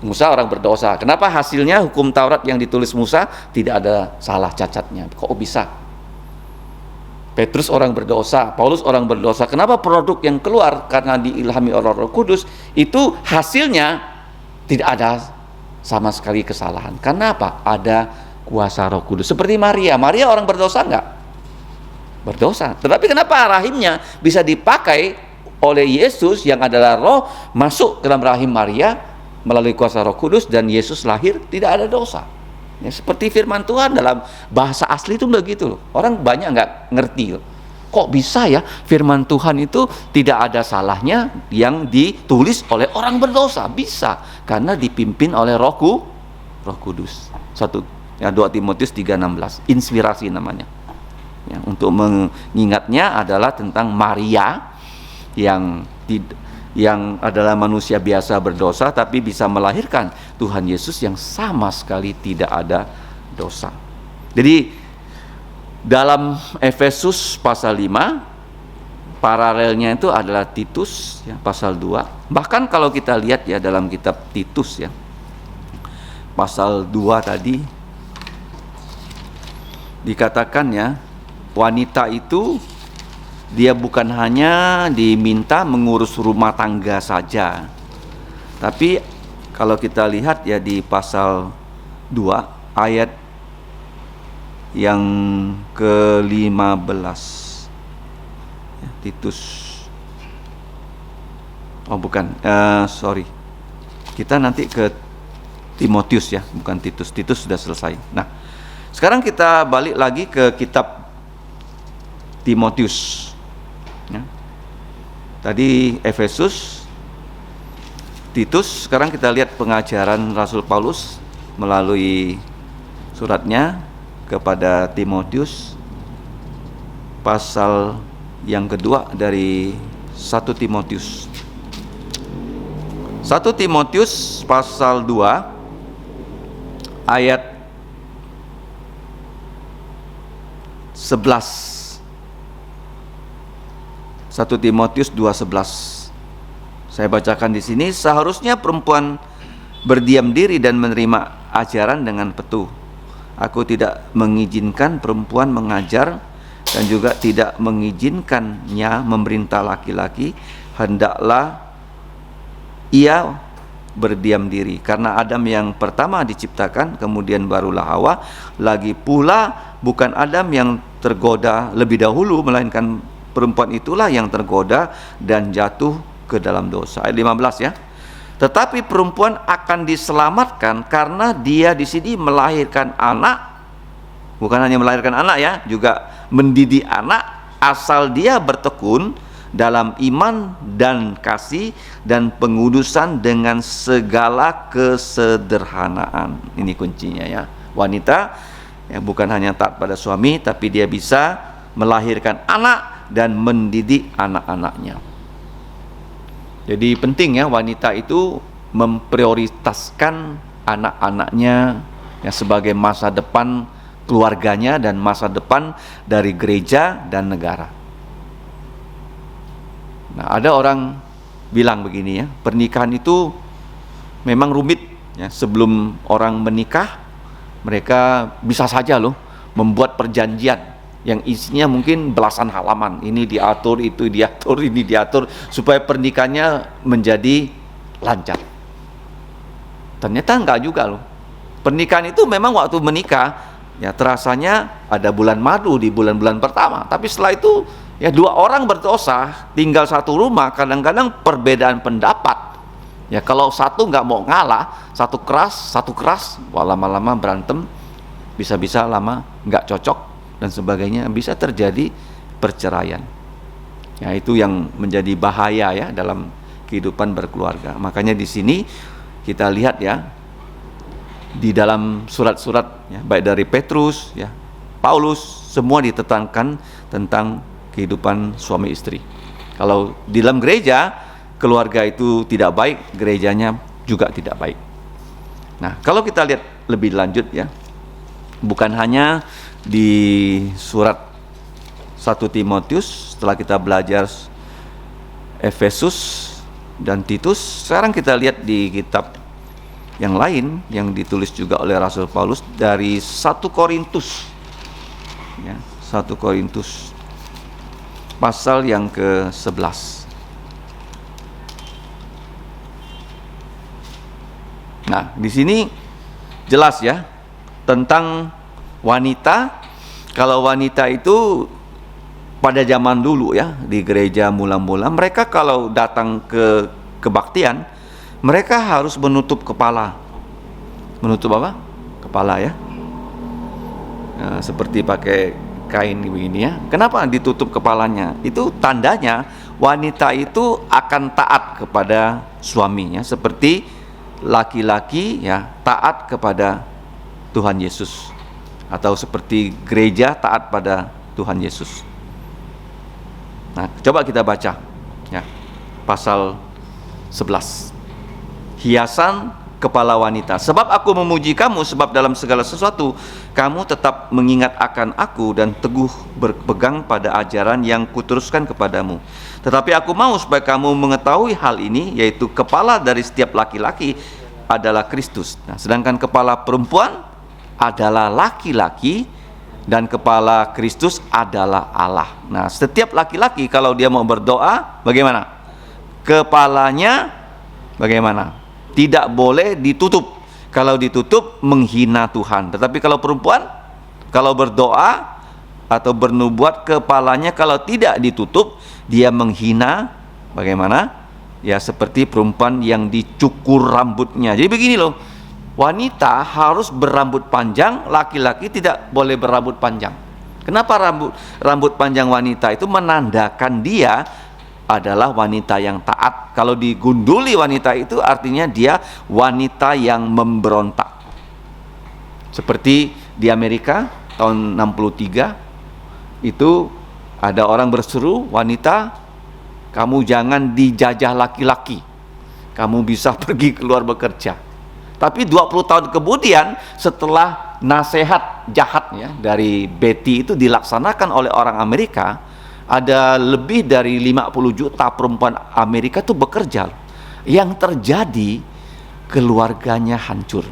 Speaker 2: Musa orang berdosa, kenapa hasilnya hukum Taurat yang ditulis Musa tidak ada salah cacatnya? Kok bisa? Petrus orang berdosa, Paulus orang berdosa, kenapa produk yang keluar karena diilhami oleh Roh Kudus itu hasilnya tidak ada sama sekali kesalahan? Karena apa? Ada kuasa Roh Kudus. Seperti Maria orang berdosa enggak? Berdosa. Tetapi kenapa rahimnya bisa dipakai oleh Yesus yang adalah Roh masuk ke dalam rahim Maria melalui kuasa Roh Kudus, dan Yesus lahir tidak ada dosa. Ya, seperti firman Tuhan dalam bahasa asli itu begitu loh. Orang banyak nggak ngerti loh. Kok bisa ya firman Tuhan itu tidak ada salahnya yang ditulis oleh orang berdosa? Bisa, karena dipimpin oleh Roh Kudus. 2 Timotius 3:16, inspirasi namanya. Ya, untuk mengingatnya adalah tentang Maria yang adalah manusia biasa berdosa tapi bisa melahirkan Tuhan Yesus yang sama sekali tidak ada dosa. Jadi dalam Efesus pasal 5 paralelnya itu adalah Titus ya, pasal 2. Bahkan kalau kita lihat ya dalam kitab Titus ya, pasal 2 tadi dikatakan ya, wanita itu dia bukan hanya diminta mengurus rumah tangga saja, tapi kalau kita lihat ya di pasal 2 ayat yang ke-15 ya, Titus kita nanti ke Timotius ya, bukan Titus sudah selesai. Nah, sekarang kita balik lagi ke kitab Timotius ya. Tadi Efesus, Titus, sekarang kita lihat pengajaran Rasul Paulus melalui suratnya kepada Timotius, pasal yang kedua dari 1 Timotius. 1 Timotius pasal 2 ayat 11. 1 Timotius 2:11. Saya bacakan di sini, seharusnya perempuan berdiam diri dan menerima ajaran dengan petuh. Aku tidak mengizinkan perempuan mengajar dan juga tidak mengizinkannya memerintah laki-laki. Hendaklah ia berdiam diri, karena Adam yang pertama diciptakan, kemudian barulah Hawa. Lagi pula bukan Adam yang tergoda lebih dahulu, melainkan perempuan itulah yang tergoda dan jatuh ke dalam dosa. Ayat 15 ya. Tetapi perempuan akan diselamatkan karena dia di sini melahirkan anak. Bukan hanya melahirkan anak ya, juga mendidik anak, asal dia bertekun dalam iman dan kasih dan pengudusan dengan segala kesederhanaan. Ini kuncinya ya. Wanita ya, bukan hanya taat pada suami, tapi dia bisa melahirkan anak dan mendidik anak-anaknya. Jadi penting ya, wanita itu memprioritaskan anak-anaknya ya, sebagai masa depan keluarganya dan masa depan dari gereja dan negara. Nah, ada orang bilang begini ya, pernikahan itu memang rumit ya. Sebelum orang menikah, mereka bisa saja loh membuat perjanjian yang isinya mungkin belasan halaman. Ini diatur, itu diatur, ini diatur, supaya pernikahannya menjadi lancar. Ternyata enggak juga loh. Pernikahan itu memang waktu menikah ya terasanya ada bulan madu di bulan-bulan pertama, tapi setelah itu ya dua orang berdosa tinggal satu rumah, kadang-kadang perbedaan pendapat ya, kalau satu nggak mau ngalah, satu keras, wah lama-lama berantem, bisa-bisa lama nggak cocok dan sebagainya, bisa terjadi perceraian. Ya, itu yang menjadi bahaya ya dalam kehidupan berkeluarga. Makanya di sini kita lihat ya, di dalam surat-surat ya, baik dari Petrus ya, Paulus, semua ditekankan tentang kehidupan suami istri. Kalau di dalam gereja keluarga itu tidak baik, gerejanya juga tidak baik. Nah, kalau kita lihat lebih lanjut ya, bukan hanya di surat 1 Timotius, setelah kita belajar Efesus dan Titus, sekarang kita lihat di kitab yang lain yang ditulis juga oleh Rasul Paulus dari 1 Korintus ya, 1 Korintus pasal yang ke-11. Nah, di sini jelas ya tentang wanita. Kalau wanita itu pada zaman dulu ya, di gereja mula-mula, mereka kalau datang ke kebaktian, mereka harus menutup kepala. Menutup apa? Kepala ya. Nah, seperti pakai kain begini ya. Kenapa ditutup kepalanya? Itu tandanya wanita itu akan taat kepada suaminya, seperti laki-laki ya taat kepada Tuhan Yesus, atau seperti gereja taat pada Tuhan Yesus. Nah, coba kita baca ya, pasal 11. Hiasan kepala wanita. Sebab aku memuji kamu, sebab dalam segala sesuatu kamu tetap mengingat akan aku dan teguh berpegang pada ajaran yang kuteruskan kepadamu. Tetapi aku mau supaya kamu mengetahui hal ini, yaitu kepala dari setiap laki-laki adalah Kristus. Nah, sedangkan kepala perempuan adalah laki-laki dan kepala Kristus adalah Allah. Nah, setiap laki-laki kalau dia mau berdoa, bagaimana? Kepalanya bagaimana? Tidak boleh ditutup. Kalau ditutup menghina Tuhan. Tetapi kalau perempuan, kalau berdoa atau bernubuat, kepalanya kalau tidak ditutup, dia menghina bagaimana? Ya, seperti perempuan yang dicukur rambutnya. Jadi begini loh, wanita harus berambut panjang, laki-laki tidak boleh berambut panjang. Kenapa rambut panjang wanita itu menandakan dia adalah wanita yang taat. Kalau digunduli wanita itu artinya dia wanita yang memberontak. Seperti di Amerika tahun 63 itu ada orang berseru, wanita kamu jangan dijajah laki-laki, kamu bisa pergi keluar bekerja. Tapi 20 tahun kemudian setelah nasihat jahatnya dari Betty itu dilaksanakan oleh orang Amerika, ada lebih dari 50 juta perempuan Amerika itu bekerja. Yang terjadi, keluarganya hancur.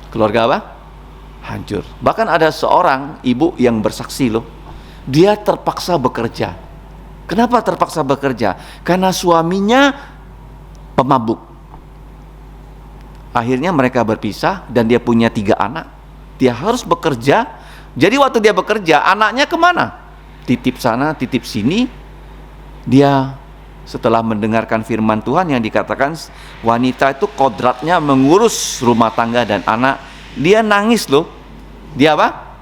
Speaker 2: Keluarga apa? Hancur. Bahkan ada seorang ibu yang bersaksi loh, dia terpaksa bekerja. Kenapa terpaksa bekerja? Karena suaminya pemabuk. Akhirnya mereka berpisah dan dia punya 3 anak. Dia harus bekerja. Jadi waktu dia bekerja, anaknya kemana? Titip sana, titip sini. Dia setelah mendengarkan firman Tuhan yang dikatakan wanita itu kodratnya mengurus rumah tangga dan anak, dia nangis loh. Dia apa?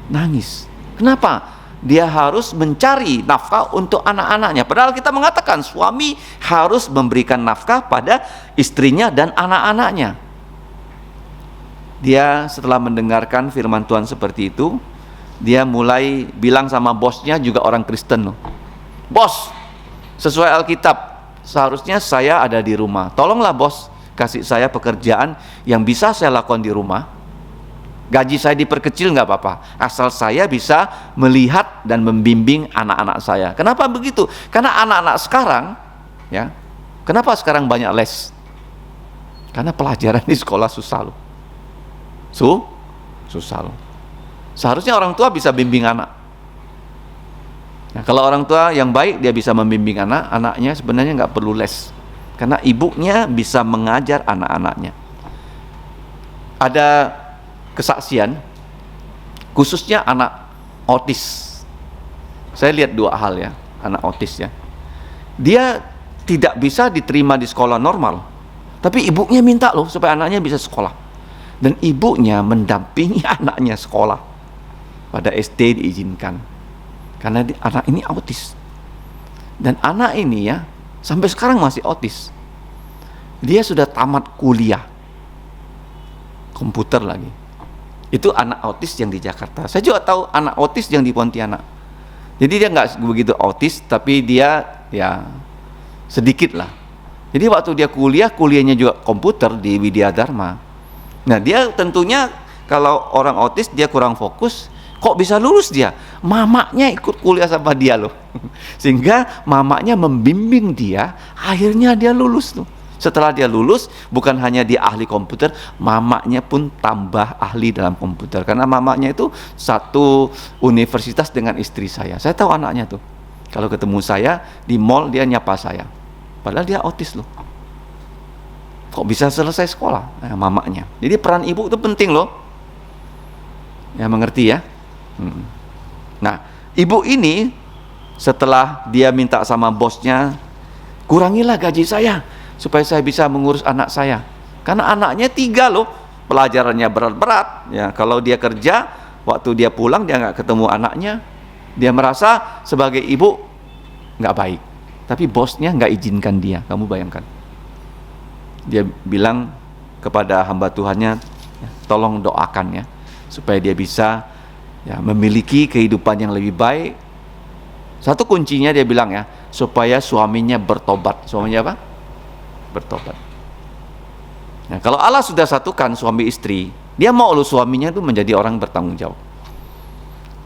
Speaker 2: Nangis. Kenapa? Dia harus mencari nafkah untuk anak-anaknya. Padahal kita mengatakan suami harus memberikan nafkah pada istrinya dan anak-anaknya. Dia setelah mendengarkan firman Tuhan seperti itu, dia mulai bilang sama bosnya, juga orang Kristen loh. Bos, sesuai Alkitab, seharusnya saya ada di rumah. Tolonglah bos, kasih saya pekerjaan yang bisa saya lakukan di rumah. Gaji saya diperkecil nggak apa-apa, asal saya bisa melihat dan membimbing anak-anak saya. Kenapa begitu? Karena anak-anak sekarang, ya, kenapa sekarang banyak les? Karena pelajaran di sekolah susah loh. Susah loh. Seharusnya orang tua bisa bimbing anak. Nah, kalau orang tua yang baik, dia bisa membimbing anak, anaknya sebenarnya nggak perlu les, karena ibunya bisa mengajar anak-anaknya. Ada kesaksian khususnya anak otis. Saya lihat 2 hal ya, anak otis ya. Dia tidak bisa diterima di sekolah normal, tapi ibunya minta loh supaya anaknya bisa sekolah, dan ibunya mendampingi anaknya sekolah. Pada SD diizinkan karena anak ini autis, dan anak ini ya sampai sekarang masih autis. Dia sudah tamat kuliah komputer lagi. Itu anak autis yang di Jakarta. Saya juga tahu anak autis yang di Pontianak. Jadi dia nggak begitu autis, tapi dia ya sedikit lah. Jadi waktu dia kuliahnya juga komputer di Widya Dharma. Nah, dia tentunya kalau orang autis dia kurang fokus, kok bisa lulus dia? Mamanya ikut kuliah sama dia loh. Sehingga mamanya membimbing dia, akhirnya dia lulus tuh. Setelah dia lulus, bukan hanya dia ahli komputer, mamanya pun tambah ahli dalam komputer. Karena mamanya itu satu universitas dengan istri saya. Saya tahu anaknya tuh. Kalau ketemu saya di mall, dia nyapa saya. Padahal dia autis loh. Kok bisa selesai sekolah? Mamanya. Jadi peran ibu itu penting loh. Ya, mengerti ya? Nah, ibu ini setelah dia minta sama bosnya, kurangilah gaji saya supaya saya bisa mengurus anak saya. Karena anaknya 3 loh, pelajarannya berat-berat. Ya, kalau dia kerja, waktu dia pulang dia nggak ketemu anaknya, dia merasa sebagai ibu nggak baik. Tapi bosnya nggak izinkan dia. Kamu bayangkan? Dia bilang kepada hamba Tuhannya, ya, tolong doakan ya, supaya dia bisa ya memiliki kehidupan yang lebih baik. Satu kuncinya dia bilang ya, supaya suaminya bertobat. Suaminya apa? Bertobat. Nah, kalau Allah sudah satukan suami istri, dia mau loh suaminya itu menjadi orang bertanggung jawab.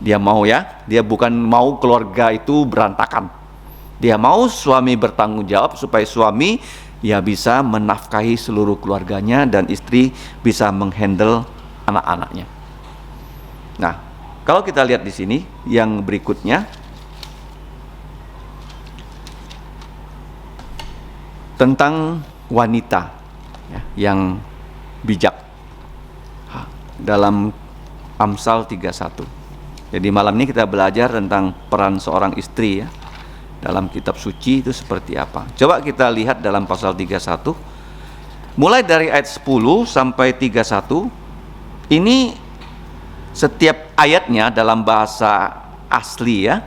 Speaker 2: Dia mau ya, dia bukan mau keluarga itu berantakan. Dia mau suami bertanggung jawab supaya suami ya bisa menafkahi seluruh keluarganya dan istri bisa menghandle anak-anaknya. Nah, kalau kita lihat di sini yang berikutnya tentang wanita ya, yang bijak dalam Amsal 31. Jadi malam ini kita belajar tentang peran seorang istri ya dalam kitab suci itu seperti apa. Coba kita lihat dalam pasal 31 mulai dari ayat 10 sampai 31. Ini setiap ayatnya dalam bahasa asli ya.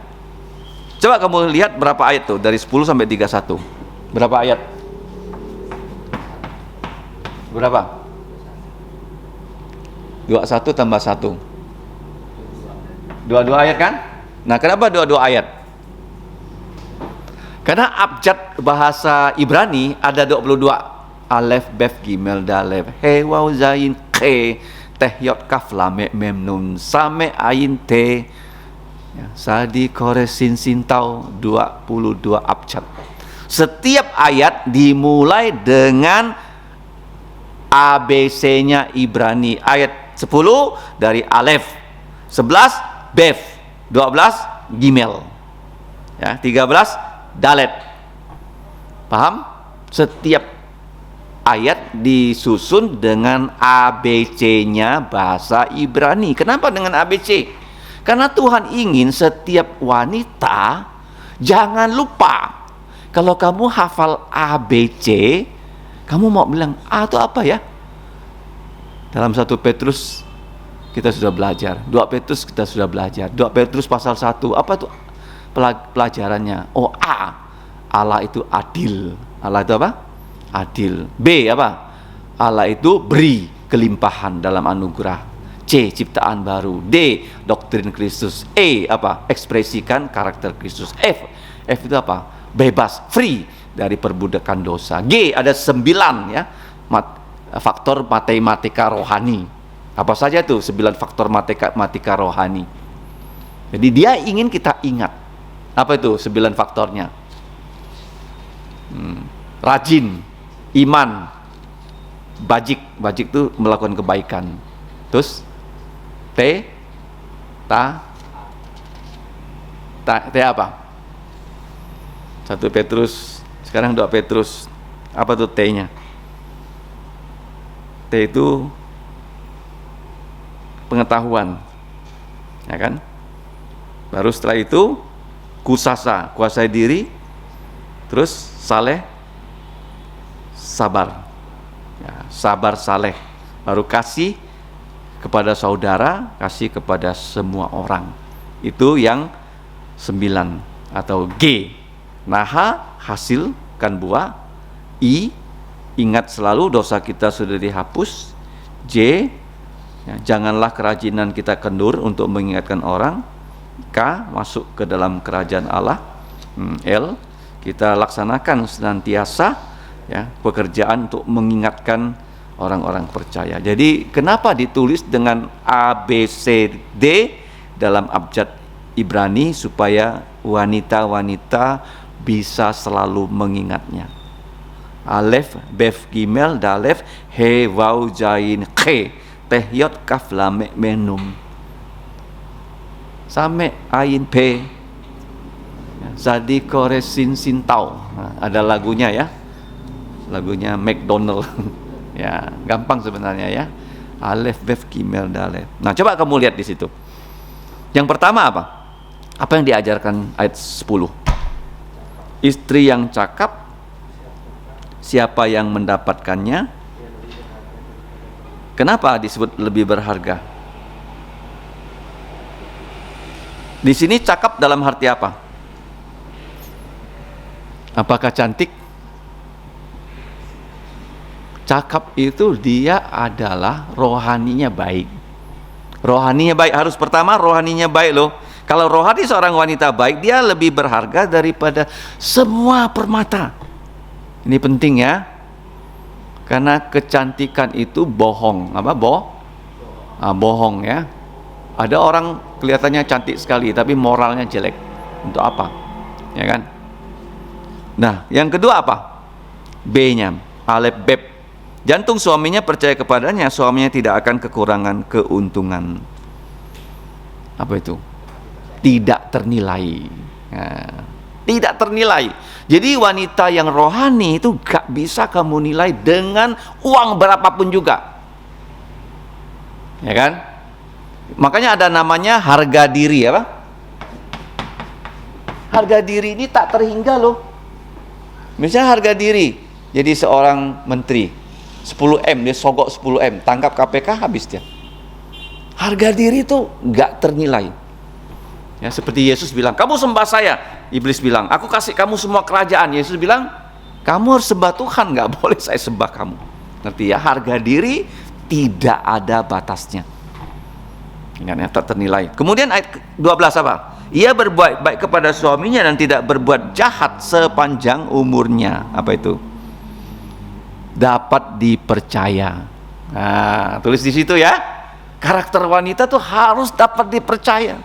Speaker 2: Coba kamu lihat berapa ayat tuh dari 10 sampai 31. Berapa ayat? Berapa? 21 tambah 1. 22 ayat kan? Nah, kenapa 22 ayat? Karena abjad bahasa Ibrani ada 22. Alef, Bef, Gimel, Dalef, He, Waw, Zain, Ke, Teh, Yot, Kaf, Lame, Mem, Nun, Same, Ain, Te, ya, Sadi, Kore, Sin, Sintau, 22 abjad. Setiap ayat dimulai dengan ABC-nya Ibrani. Ayat 10 dari Alef, 11 Bef, 12 Gimel, ya, 13 Dalet. Paham? Setiap ayat disusun dengan ABC-nya bahasa Ibrani. Kenapa dengan ABC? Karena Tuhan ingin setiap wanita jangan lupa. Kalau kamu hafal ABC, kamu mau bilang, itu apa ya? Dalam 1 Petrus kita sudah belajar, 2 Petrus kita sudah belajar, 2 Petrus pasal 1, apa itu pelajarannya? Allah itu adil. Allah itu apa? Adil. B apa? Allah itu beri kelimpahan dalam anugerah. C, ciptaan baru. D, doktrin Kristus. E apa? Ekspresikan karakter Kristus. F itu apa? Bebas, free dari perbudakan dosa. G ada 9 ya, faktor matematika rohani. Apa saja tuh 9 faktor matematika rohani. Jadi dia ingin kita ingat. Apa itu 9 faktornya? Rajin, iman, bajik itu melakukan kebaikan. Terus T apa? 1 Petrus, sekarang 2 Petrus. Apa tuh T-nya? T itu pengetahuan, ya kan? Baru setelah itu kusasa, kuasai diri. Terus saleh, sabar, ya, sabar saleh. Baru kasih kepada saudara, kasih kepada semua orang. Itu yang 9 atau G. Naha, hasilkan buah. I, ingat selalu dosa kita sudah dihapus. J, ya, janganlah kerajinan kita kendur untuk mengingatkan orang. K, masuk ke dalam kerajaan Allah. L, kita laksanakan senantiasa ya pekerjaan untuk mengingatkan orang-orang percaya. Jadi kenapa ditulis dengan A, B, C, D dalam abjad Ibrani? Supaya wanita-wanita bisa selalu mengingatnya. Alef, Bef, Gimel, Dalef, He, Wau, Jain, Khe, Teh, Yot, Kaf, Lame, Menum, Same, Ain, P, Zadi, Kore, Sin, Sintau. Nah, ada lagunya ya, lagunya McDonald. Ya, gampang sebenarnya ya. Alef, Bef, Gimel, Dalef. Nah, coba kamu lihat di situ. Yang pertama apa? Apa yang diajarkan ayat 10? Istri yang cakap, siapa yang mendapatkannya? Kenapa disebut lebih berharga? Di sini cakap dalam arti apa? Apakah cantik? Cakap itu dia adalah rohaninya baik. Rohaninya baik, harus pertama rohaninya baik loh. Kalau rohani seorang wanita baik, dia lebih berharga daripada semua permata. Ini penting ya, karena kecantikan itu bohong. Apa bohong ya. Ada orang kelihatannya cantik sekali, tapi moralnya jelek. Untuk apa? Ya kan? Nah, yang kedua apa? B-nya, Alef, Beb. Jantung suaminya percaya kepadanya, suaminya tidak akan kekurangan keuntungan. Apa itu? Tidak ternilai. Nah, tidak ternilai. Jadi wanita yang rohani itu gak bisa kamu nilai dengan uang berapapun juga. Ya kan? Makanya ada namanya harga diri, apa? Harga diri ini tak terhingga loh. Misalnya harga diri, jadi seorang menteri 10M, dia sogok 10M, tangkap KPK, habis dia. Harga diri itu gak ternilai. Ya, seperti Yesus bilang, kamu sembah saya. Iblis bilang, aku kasih kamu semua kerajaan. Yesus bilang, kamu harus sembah Tuhan, gak boleh saya sembah kamu. Ngerti ya? Harga diri tidak ada batasnya. Ingat ya, tak ternilai. Kemudian ayat 12 apa? Ia berbuat baik kepada suaminya dan tidak berbuat jahat sepanjang umurnya. Apa itu? Dapat dipercaya. Nah, tulis di situ ya. Karakter wanita tuh harus dapat dipercaya.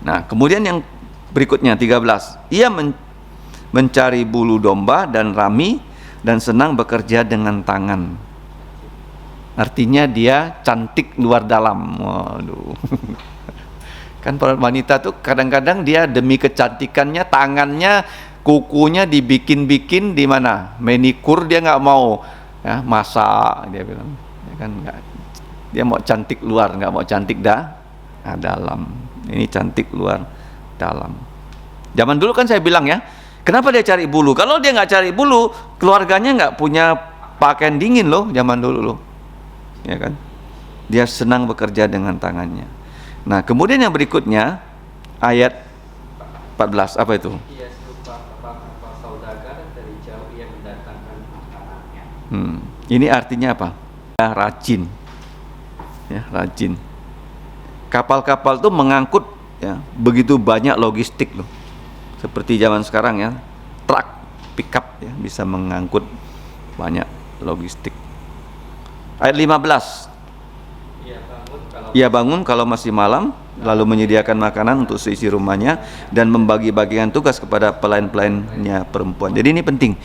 Speaker 2: Nah, kemudian yang berikutnya 13. Ia mencari bulu domba dan rami dan senang bekerja dengan tangan. Artinya dia cantik luar dalam. Waduh. Kan para wanita tuh kadang-kadang dia demi kecantikannya, tangannya, kukunya dibikin-bikin di mana? Manikur dia nggak mau ya, masak dia bilang. Ya kan nggak. Dia mau cantik luar, nggak mau cantik dalam. Ini cantik luar dalam. Zaman dulu kan saya bilang ya, kenapa dia cari bulu? Kalau dia nggak cari bulu, keluarganya nggak punya pakaian dingin loh zaman dulu loh. Ya kan? Dia senang bekerja dengan tangannya. Nah, kemudian yang berikutnya ayat 14 apa itu?
Speaker 3: Ia serupa kapal-kapal saudagar dari jauh ia mendatangkan makanannya.
Speaker 2: Ini artinya apa? Ya, rajin. Ya, rajin. Kapal-kapal itu mengangkut ya begitu banyak logistik loh. Seperti zaman sekarang ya, truk pickup ya bisa mengangkut banyak logistik. Ayat 15. Ia bangun kalau masih malam, lalu menyediakan makanan untuk seisi rumahnya dan membagi-bagikan tugas kepada pelayan-pelayannya perempuan. Jadi ini penting.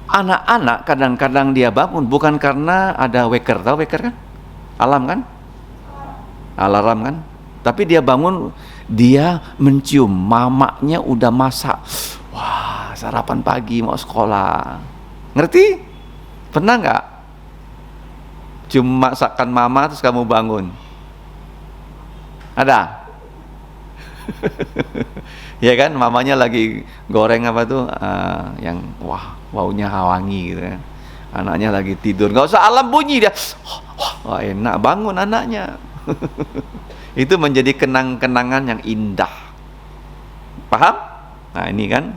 Speaker 2: Anak-anak kadang-kadang dia bangun bukan karena ada weker, tahu weker kan? Alarm kan? Alarm kan? Tapi dia bangun, dia mencium mamanya udah masak. Wah, sarapan pagi mau sekolah. Ngerti? Pernah nggak? Cium masakan mama terus kamu bangun? Ada? Ya kan, mamanya lagi goreng apa tuh yang baunya wangi gitu kan. Anaknya lagi tidur, nggak usah alarm bunyi dia. Wah, enak, bangun anaknya. Itu menjadi kenang-kenangan yang indah. Paham? Nah, ini kan.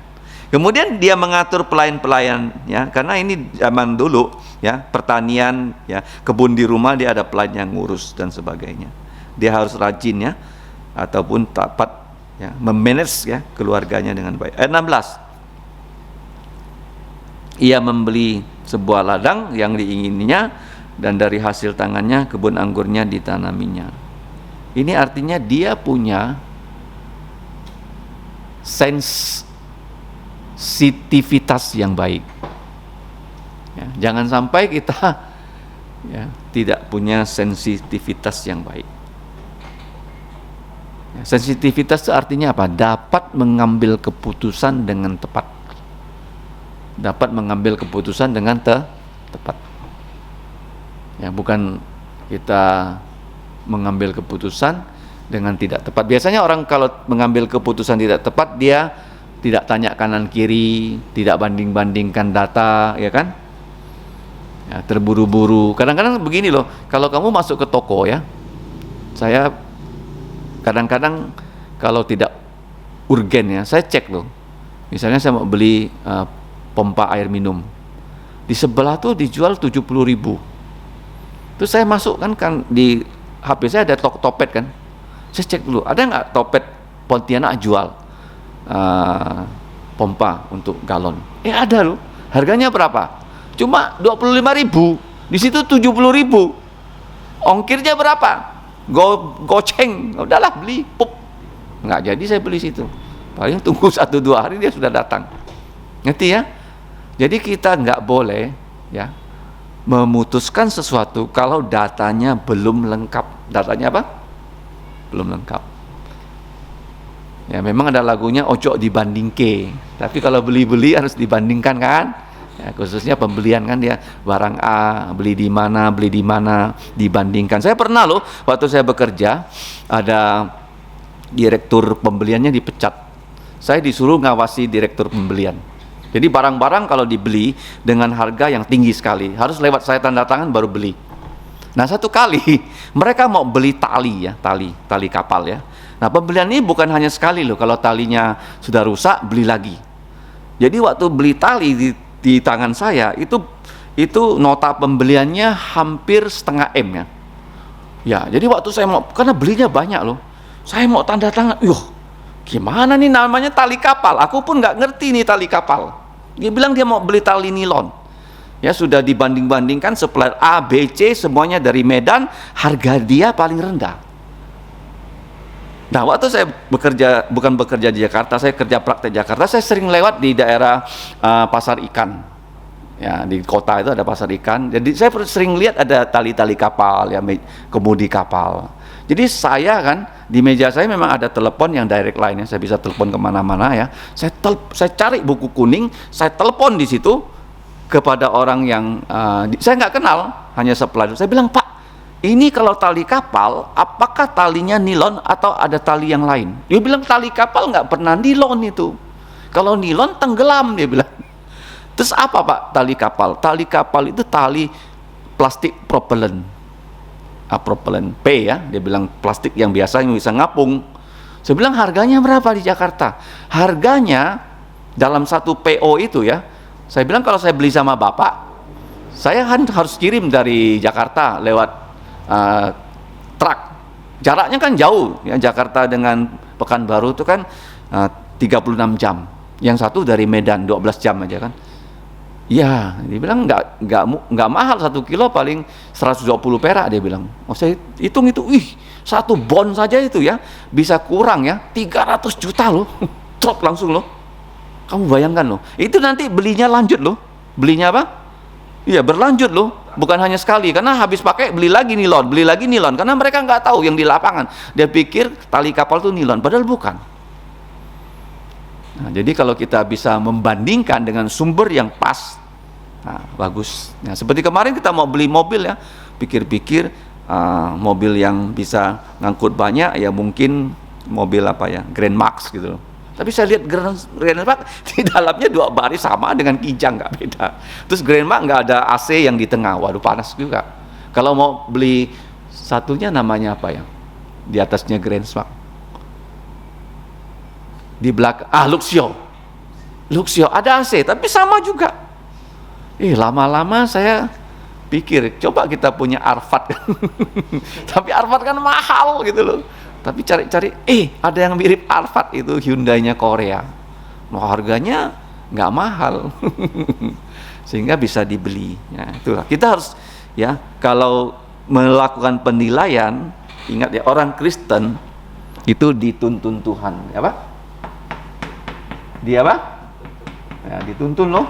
Speaker 2: Kemudian dia mengatur pelayan-pelayan ya, karena ini zaman dulu ya, pertanian ya, kebun di rumah dia ada pelayan yang ngurus dan sebagainya. Dia harus rajin ya. ataupun dapat ya, memanage ya keluarganya dengan baik. Ayat 16. Ia membeli sebuah ladang yang diingininya dan dari hasil tangannya kebun anggurnya ditanaminya. Ini artinya dia punya sensitivitas yang baik. Ya, jangan sampai kita ya, tidak punya sensitivitas yang baik. Ya, sensitivitas itu artinya apa? Dapat mengambil keputusan dengan tepat. Dapat mengambil keputusan dengan tepat. Ya, bukan kita mengambil keputusan dengan tidak tepat. Biasanya orang kalau mengambil keputusan tidak tepat, dia tidak tanya kanan kiri, tidak banding-bandingkan data, ya kan? Ya, terburu-buru. Kadang-kadang begini loh, kalau kamu masuk ke toko ya, saya kadang-kadang kalau tidak urgen ya, saya cek loh. Misalnya saya mau beli pompa air minum, di sebelah tuh dijual 70.000. Terus saya masukkan kan di HP saya ada Tokped kan, saya cek dulu ada nggak Tokped Pontianak jual pompa untuk galon. Ada loh. Harganya berapa? Cuma 25.000. Di situ 70.000. Ongkirnya berapa? Goceng. Udahlah beli. Pup. Nggak jadi saya beli situ. Paling tunggu 1-2 hari dia sudah datang. Ngerti ya? Jadi kita nggak boleh ya memutuskan sesuatu kalau datanya belum lengkap. Datanya apa? Belum lengkap. Ya memang ada lagunya ojo dibandingke. Tapi kalau beli-beli harus dibandingkan kan? Ya, khususnya pembelian kan dia barang A beli di mana dibandingkan. Saya pernah loh waktu saya bekerja ada direktur pembeliannya dipecat. Saya disuruh ngawasi direktur pembelian. Jadi barang-barang kalau dibeli dengan harga yang tinggi sekali, harus lewat saya tanda tangan baru beli. Nah satu kali mereka mau beli tali ya, tali kapal ya. Nah pembelian ini bukan hanya sekali loh, kalau talinya sudah rusak beli lagi. Jadi waktu beli tali di tangan saya itu nota pembeliannya hampir 0,5 M ya. Ya jadi waktu saya mau, karena belinya banyak loh, saya mau tanda tangan, gimana nih namanya tali kapal? Aku pun nggak ngerti nih tali kapal. Dia bilang dia mau beli tali nilon. Ya sudah dibanding-bandingkan supplier A, B, C semuanya dari Medan, harga dia paling rendah. Nah waktu saya bukan bekerja di Jakarta, saya kerja praktek Jakarta, saya sering lewat di daerah pasar ikan. Ya di kota itu ada pasar ikan. Jadi saya sering lihat ada tali-tali kapal, ya kemudi kapal. Jadi saya kan di meja saya memang ada telepon yang direct line ya, saya bisa telepon kemana-mana ya. Saya cari buku kuning, saya telepon di situ kepada orang yang saya nggak kenal, hanya supplier. Saya bilang, Pak, ini kalau tali kapal, apakah talinya nilon atau ada tali yang lain? Dia bilang tali kapal nggak pernah nilon itu. Kalau nilon tenggelam, dia bilang. Terus apa Pak tali kapal? Tali kapal itu tali plastik propelen. Propelen P ya, dia bilang plastik yang biasa yang bisa ngapung. Saya bilang harganya berapa di Jakarta? Harganya dalam satu PO itu ya, saya bilang kalau saya beli sama Bapak, saya kan harus kirim dari Jakarta lewat truk. Jaraknya kan jauh ya, Jakarta dengan Pekanbaru itu kan 36 jam. Yang satu dari Medan 12 jam aja kan. Ya, dia bilang nggak mahal, 1 kilo paling 120 perak dia bilang. Saya hitung itu, satu bon saja itu ya bisa kurang ya 300 juta loh, drop langsung loh. Kamu bayangkan loh, itu nanti belinya lanjut loh, belinya apa? Iya berlanjut loh, bukan hanya sekali, karena habis pakai beli lagi nilon, karena mereka nggak tahu yang di lapangan. Dia pikir tali kapal itu nilon, padahal bukan. Nah, jadi kalau kita bisa membandingkan dengan sumber yang pas, nah, bagus. Nah, seperti kemarin kita mau beli mobil ya, pikir-pikir mobil yang bisa ngangkut banyak ya mungkin mobil apa ya, Grand Max gitu. Tapi saya lihat Grand Max di dalamnya 2 baris sama dengan Kijang, nggak beda. Terus Grand Max nggak ada AC yang di tengah, waduh panas juga. Kalau mau beli satunya namanya apa ya, di atasnya Grand Max. Di belakang Luxio ada AC tapi sama juga. Lama-lama saya pikir coba kita punya Arfat kan. Tapi Arfat kan mahal gitu loh. Tapi cari-cari, ada yang mirip Alphard itu, Hyundai-nya Korea. Nah, harganya nggak mahal, sehingga bisa dibeli. Ya, itulah kita harus ya kalau melakukan penilaian, ingat ya, orang Kristen itu dituntun Tuhan, ya Pak? Dia apa? Ya, dituntun loh.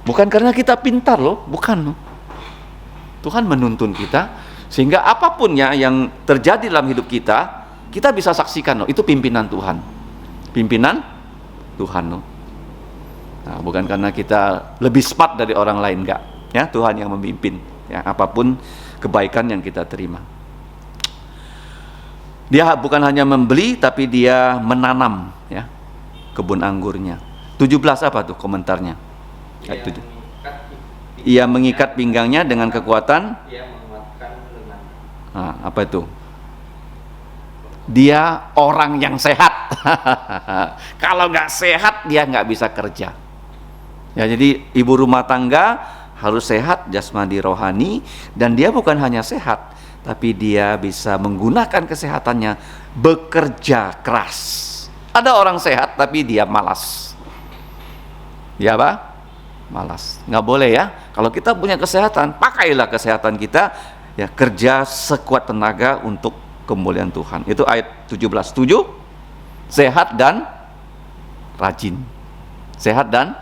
Speaker 2: Bukan karena kita pintar loh, bukan loh. Tuhan menuntun kita sehingga apapun ya yang terjadi dalam hidup kita, kita bisa saksikan loh, itu pimpinan Tuhan. Pimpinan Tuhan loh. Nah, bukan karena kita lebih smart dari orang lain, enggak. Ya, Tuhan yang memimpin ya apapun kebaikan yang kita terima. Dia bukan hanya membeli tapi dia menanam ya kebun anggurnya. 17 apa tuh komentarnya? Ia mengikat pinggangnya dengan kekuatan.
Speaker 3: Dia menguatkan lengan.
Speaker 2: Nah, apa itu? Dia orang yang sehat. Kalau nggak sehat dia nggak bisa kerja. Ya, jadi ibu rumah tangga harus sehat jasmani rohani, dan dia bukan hanya sehat, tapi dia bisa menggunakan kesehatannya bekerja keras. Ada orang sehat tapi dia malas. Ya Pak? Malas. Nggak boleh ya. Kalau kita punya kesehatan, pakailah kesehatan kita ya, kerja sekuat tenaga untuk kemuliaan Tuhan. Itu ayat 17. Setuju? Sehat dan rajin. Sehat dan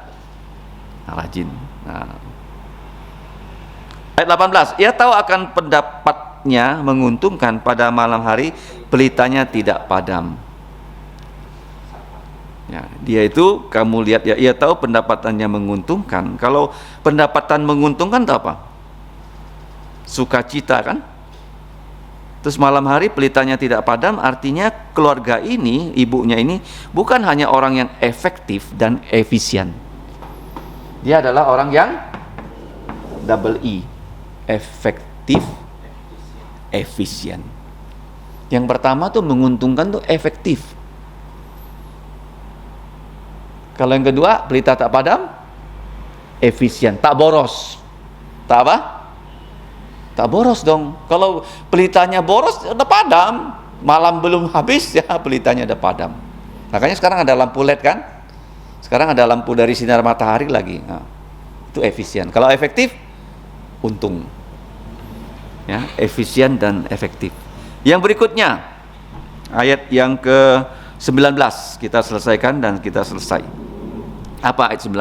Speaker 2: rajin. Nah. Ayat 18. Ia tahu akan pendapatnya menguntungkan, pada malam hari pelitanya tidak padam. Ya, dia itu kamu lihat ya, ia tahu pendapatannya menguntungkan. Kalau pendapatan menguntungkan itu apa? Sukacita kan? Terus malam hari pelitanya tidak padam, artinya keluarga ini, ibunya ini bukan hanya orang yang efektif dan efisien. Dia adalah orang yang double E, efektif, efisien. Yang pertama tuh menguntungkan tuh efektif. Kalau yang kedua, pelita tak padam, efisien, tak boros. Tak apa? Tak boros dong. Kalau pelitanya boros, udah padam. Malam belum habis, ya pelitanya udah padam. Makanya sekarang ada lampu LED kan? Sekarang ada lampu dari sinar matahari lagi. Nah, itu efisien. Kalau efektif, untung. Ya, efisien dan efektif. Yang berikutnya, ayat yang ke-19, kita selesaikan dan kita selesai. Apa ayat 19?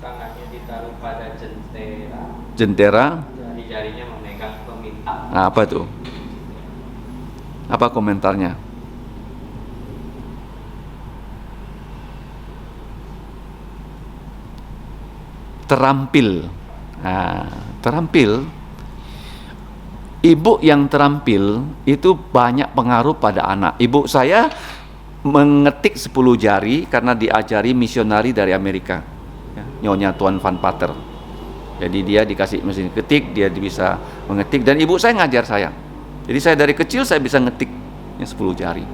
Speaker 3: Tangannya ditaruh pada jentera.
Speaker 2: Jentera.
Speaker 3: Jari-jarinya memegang peminta.
Speaker 2: Nah, apa itu? Apa komentarnya? Terampil. Nah, terampil. Ibu yang terampil itu banyak pengaruh pada anak. Ibu saya mengetik 10 jari karena diajari misionari dari Amerika ya, Nyonya Tuan Van Pater. Jadi dia dikasih mesin ketik, dia bisa mengetik, dan ibu saya ngajar saya. Jadi saya dari kecil saya bisa ngetik ya, 10 jari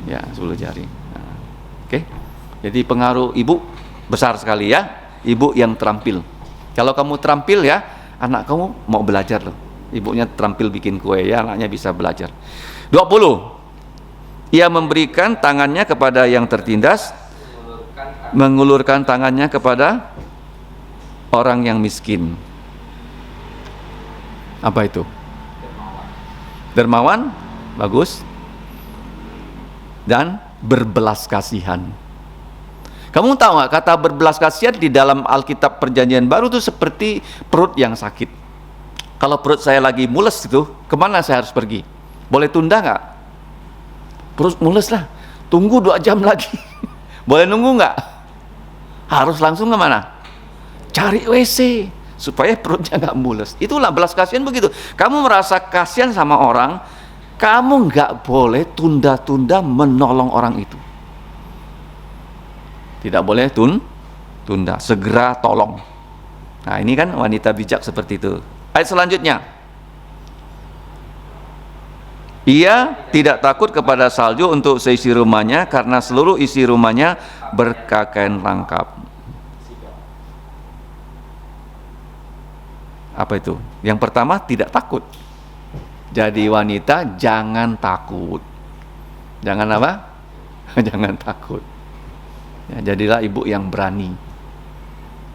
Speaker 2: ya, 10 jari. Nah, oke. Jadi pengaruh ibu besar sekali ya, ibu yang terampil. Kalau kamu terampil ya, anak kamu mau belajar loh. Ibunya terampil bikin kue ya, anaknya bisa belajar. 20. Ia memberikan tangannya kepada yang tertindas, mengulurkan tangannya kepada orang yang miskin. Apa itu? Dermawan, bagus. Dan berbelas kasihan. Kamu tahu nggak, kata berbelas kasihan di dalam Alkitab Perjanjian Baru itu seperti perut yang sakit. Kalau perut saya lagi mules gitu, kemana saya harus pergi? Boleh tunda nggak? Perut mules lah, tunggu 2 jam lagi. Boleh nunggu nggak? Harus langsung kemana? Cari WC supaya perutnya nggak mules. Itulah belas kasihan begitu. Kamu merasa kasihan sama orang, kamu nggak boleh tunda-tunda menolong orang itu. Tidak boleh tunda, segera tolong. Nah, ini kan wanita bijak seperti itu. Ayat selanjutnya. Ia tidak takut kepada salju untuk seisi rumahnya, karena seluruh isi rumahnya berpakaian lengkap. Apa itu? Yang pertama, tidak takut. Jadi wanita jangan takut. Jangan apa? Jangan takut. Ya, jadilah ibu yang berani.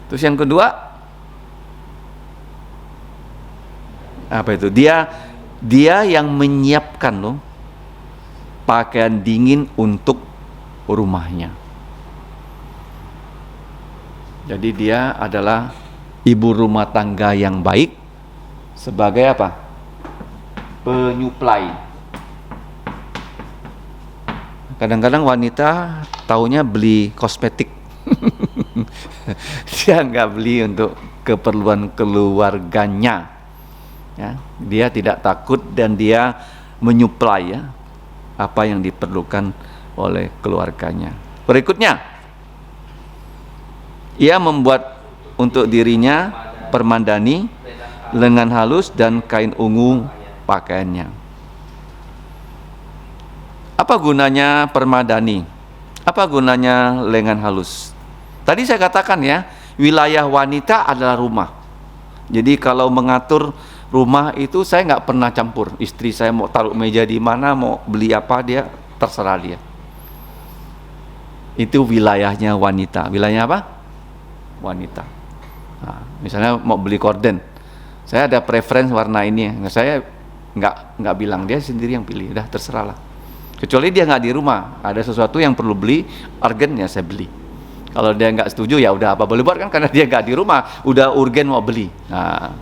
Speaker 2: Terus yang kedua, apa itu? Dia yang menyiapkan loh pakaian dingin untuk rumahnya. Jadi dia adalah ibu rumah tangga yang baik sebagai apa? Penyuplai. Kadang-kadang wanita taunya beli kosmetik. Dia nggak beli untuk keperluan keluarganya. Ya, dia tidak takut dan dia menyuplai ya apa yang diperlukan oleh keluarganya. Berikutnya, ia membuat untuk dirinya permadani, lengan halus dan kain ungu pakaiannya. Apa gunanya permadani? Apa gunanya lengan halus? Tadi saya katakan ya, wilayah wanita adalah rumah. Jadi kalau mengatur rumah itu saya nggak pernah campur. Istri saya mau taruh meja di mana, mau beli apa, dia terserah dia. Itu wilayahnya wanita. Wilayahnya apa? Wanita. Nah, misalnya mau beli korden, saya ada preference warna ini. Nah, saya nggak bilang, dia sendiri yang pilih. Udah terserah lah. Kecuali dia nggak di rumah, ada sesuatu yang perlu beli, urgen ya saya beli. Kalau dia nggak setuju ya udah apa boleh buat kan, karena dia nggak di rumah, udah urgen mau beli. Nah,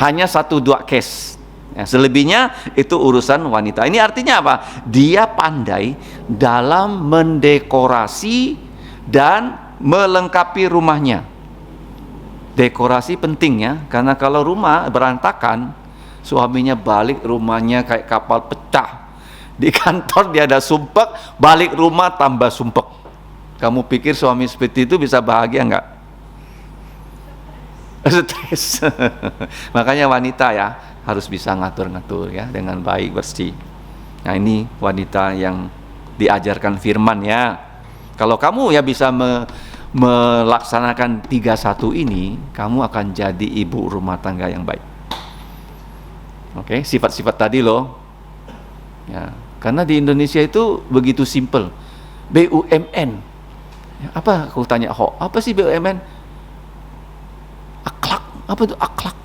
Speaker 2: hanya 1-2 case. Ya, selebihnya itu urusan wanita. Ini artinya apa? Dia pandai dalam mendekorasi dan melengkapi rumahnya. Dekorasi penting ya, karena kalau rumah berantakan, suaminya balik rumahnya kayak kapal pecah. Di kantor dia ada sumpek, balik rumah tambah sumpek. Kamu pikir suami seperti itu bisa bahagia enggak? Stres. Makanya wanita ya harus bisa ngatur-ngatur ya dengan baik, bersih. Nah, ini wanita yang diajarkan firman ya. Kalau kamu ya bisa melaksanakan 3-1 ini, kamu akan jadi ibu rumah tangga yang baik. Oke, sifat-sifat tadi loh. Ya, karena di Indonesia itu begitu simple. BUMN. Ya, apa aku tanya, apa sih BUMN? Akhlak. Apa itu akhlak?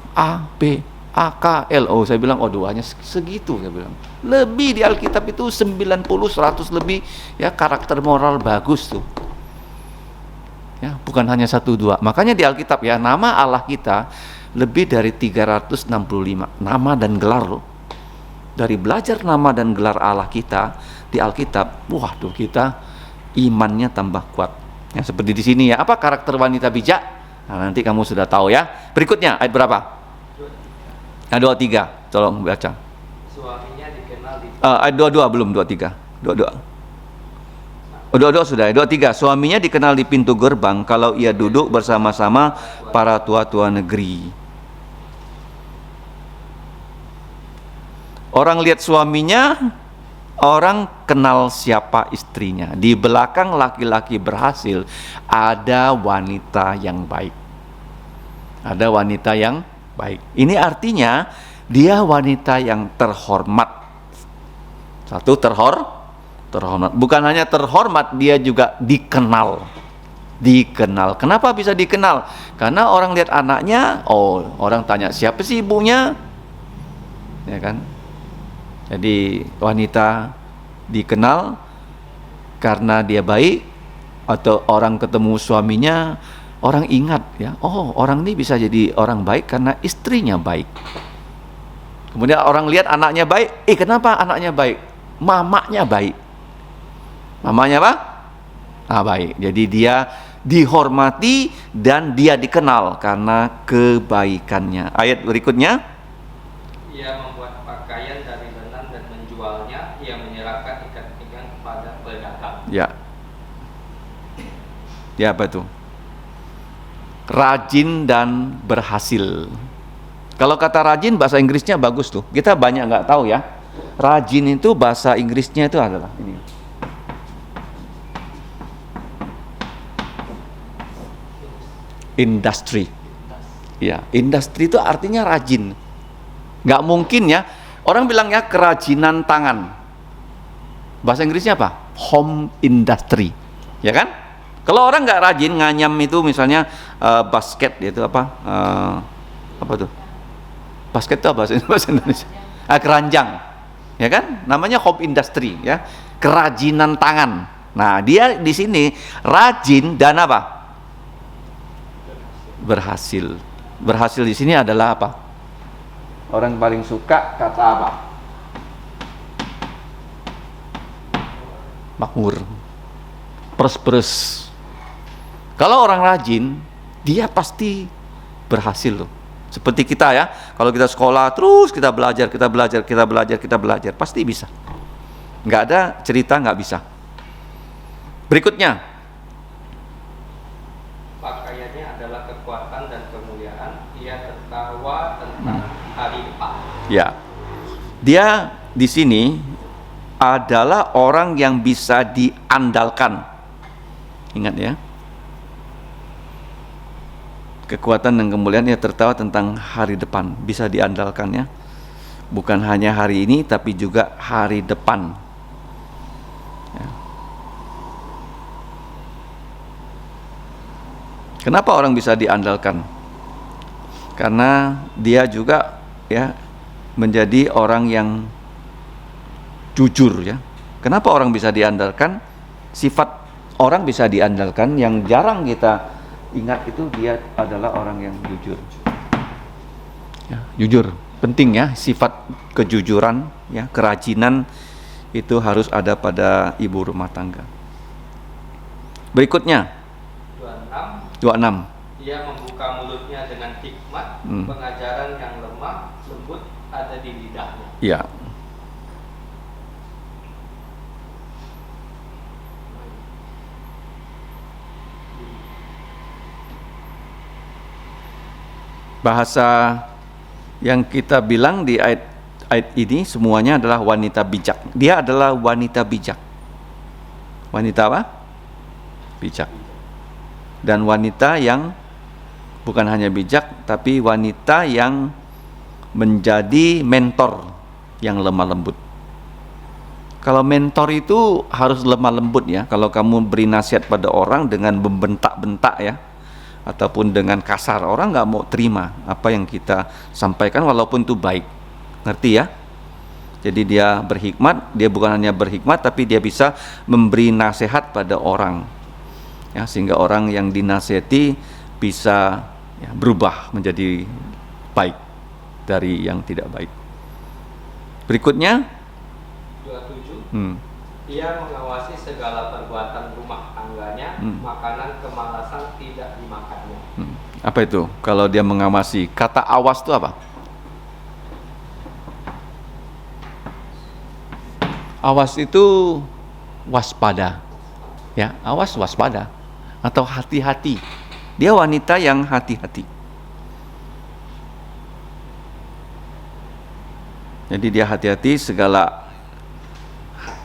Speaker 2: AKL. Oh, saya bilang, doanya segitu, saya bilang. Lebih di Alkitab itu 90-100 lebih ya, karakter moral bagus tuh. Ya, bukan hanya 1-2. Makanya di Alkitab ya, nama Allah kita lebih dari 365 nama dan gelar loh. Dari belajar nama dan gelar Allah kita di Alkitab, waduh, kita imannya tambah kuat. Ya, seperti di sini ya, apa karakter wanita bijak? Nah, nanti kamu sudah tahu ya. Berikutnya ayat berapa? Nah, 23. Tolong baca.
Speaker 3: Suaminya dikenal di
Speaker 2: Ayat 22 belum, 23. 22. 22 sudah. 23. Suaminya dikenal di pintu gerbang kalau ia duduk bersama-sama para tua-tua negeri. Orang lihat suaminya, orang kenal siapa istrinya. Di belakang laki-laki berhasil ada wanita yang baik. Ada wanita yang baik. Ini artinya dia wanita yang terhormat. Satu, terhormat. Bukan hanya terhormat, dia juga dikenal. Dikenal. Kenapa bisa dikenal? Karena orang lihat anaknya, orang tanya siapa sih ibunya? Ya kan? Jadi wanita dikenal karena dia baik, atau orang ketemu suaminya, orang ingat ya, orang ini bisa jadi orang baik karena istrinya baik. Kemudian orang lihat anaknya baik, kenapa anaknya baik? Mamanya baik. Mamanya apa? Baik. Jadi dia dihormati dan dia dikenal karena kebaikannya. Ayat berikutnya.
Speaker 3: Ia membuat pakaian dari lenan dan menjualnya. Ia menyerahkan ikat pinggang kepada pedagang.
Speaker 2: Ya. Ya, apa itu? Rajin dan berhasil. Kalau kata rajin bahasa Inggrisnya bagus tuh. Kita banyak nggak tahu ya. Rajin itu bahasa Inggrisnya itu adalah ini. Industri. Ya, industri itu artinya rajin. Nggak mungkin ya Orang bilangnya kerajinan tangan. Bahasa Inggrisnya apa? Home industry, ya kan? Kalau orang nggak rajin nganyam itu misalnya basket itu apa tuh? Basket itu apa bahasa Indonesia? Keranjang, ya kan? Namanya home industry, ya, kerajinan tangan. Nah, dia di sini rajin dan apa? Berhasil. Berhasil di sini adalah apa? Orang paling suka kata apa? Makmur, prosperous. Kalau orang rajin, dia pasti berhasil loh. Seperti kita ya, kalau kita sekolah terus kita belajar, pasti bisa. Nggak ada cerita nggak bisa. Berikutnya,
Speaker 3: Pakaiannya adalah kekuatan dan kemuliaan. Ia tertawa tentang hari depan.
Speaker 2: ya, dia di sini adalah orang yang bisa diandalkan. Ingat ya, kekuatan dan kemuliaan, ia tertawa tentang hari depan, bisa diandalkan ya. Bukan hanya hari ini tapi juga hari depan ya. Kenapa orang bisa diandalkan? Karena dia juga ya menjadi orang yang jujur ya. Kenapa orang bisa diandalkan? Sifat orang bisa diandalkan yang jarang kita ingat itu dia adalah orang yang jujur. Ya, jujur penting ya, sifat kejujuran ya, kerajinan itu harus ada pada ibu rumah tangga. Berikutnya 26.
Speaker 3: Ia membuka mulutnya dengan hikmat, pengajaran yang lemah lembut ada di lidahnya.
Speaker 2: Ya. Bahasa yang kita bilang di ayat ini semuanya adalah wanita bijak. Dia adalah wanita bijak. Wanita apa? Bijak. Dan wanita yang bukan hanya bijak, tapi wanita yang menjadi mentor yang lemah lembut. Kalau mentor itu harus lemah lembut ya. Kalau kamu beri nasihat pada orang dengan membentak-bentak ya, ataupun dengan kasar, orang nggak mau terima apa yang kita sampaikan walaupun itu baik. Ngerti ya? Jadi dia berhikmat, dia bukan hanya berhikmat tapi dia bisa memberi nasihat pada orang ya, sehingga orang yang dinasihati bisa ya, berubah menjadi baik dari yang tidak baik. Berikutnya
Speaker 3: 27. Ia mengawasi segala perbuatan rumah tangganya, makanan kemalasan tidak dimakannya.
Speaker 2: Apa itu? Kalau dia mengawasi, kata awas itu apa? Awas itu waspada. Ya, awas waspada atau hati-hati. Dia wanita yang hati-hati. Jadi dia hati-hati segala.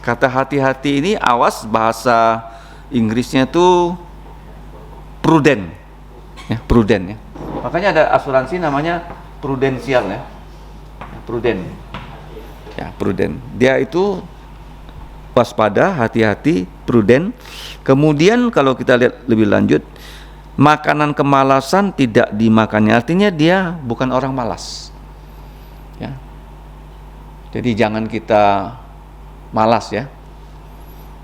Speaker 2: Kata hati-hati ini, awas bahasa Inggrisnya tuh prudent. Ya, prudent ya. Makanya ada asuransi namanya prudensial ya. Prudent. Ya, prudent. Dia itu waspada, hati-hati, prudent. Kemudian kalau kita lihat lebih lanjut, makanan kemalasan tidak dimakannya. Artinya dia bukan orang malas. Ya. Jadi jangan kita malas ya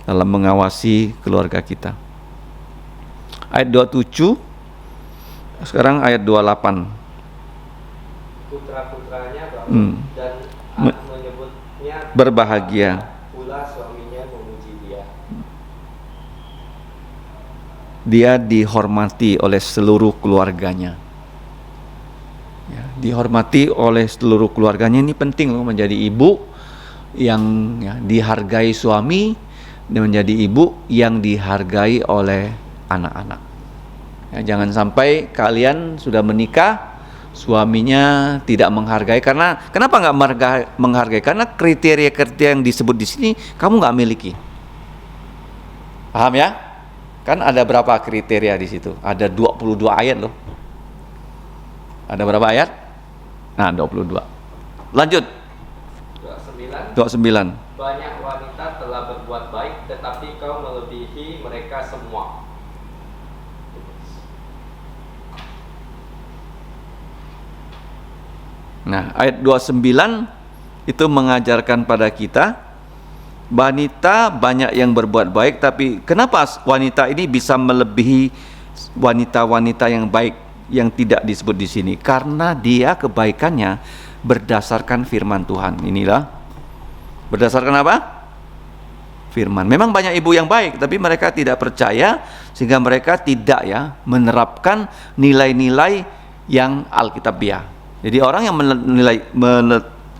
Speaker 2: dalam mengawasi keluarga kita. Ayat 27, sekarang ayat 28.
Speaker 3: Putra-putranya dan menyebutnya
Speaker 2: berbahagia.
Speaker 3: Pula suaminya memuji dia.
Speaker 2: Dia dihormati oleh seluruh keluarganya. Ya, dihormati oleh seluruh keluarganya. Ini penting loh, menjadi ibu yang ya, dihargai suami dan menjadi ibu yang dihargai oleh anak-anak. Ya, jangan sampai kalian sudah menikah, suaminya tidak menghargai. Karena kenapa nggak menghargai? Karena kriteria-kriteria yang disebut di sini kamu nggak miliki. Paham ya? Kan ada berapa kriteria di situ? Ada 22 ayat loh. Ada berapa ayat? Nah, 22. Lanjut. 29.
Speaker 3: Banyak wanita telah berbuat baik, tetapi kau melebihi mereka semua.
Speaker 2: Nah, ayat 29 itu mengajarkan pada kita wanita banyak yang berbuat baik, tapi kenapa wanita ini bisa melebihi wanita-wanita yang baik yang tidak disebut di sini? Karena dia kebaikannya berdasarkan firman Tuhan. Inilah berdasarkan apa? Firman. Memang banyak ibu yang baik, tapi mereka tidak percaya sehingga mereka tidak menerapkan nilai-nilai yang alkitabiah. Jadi orang yang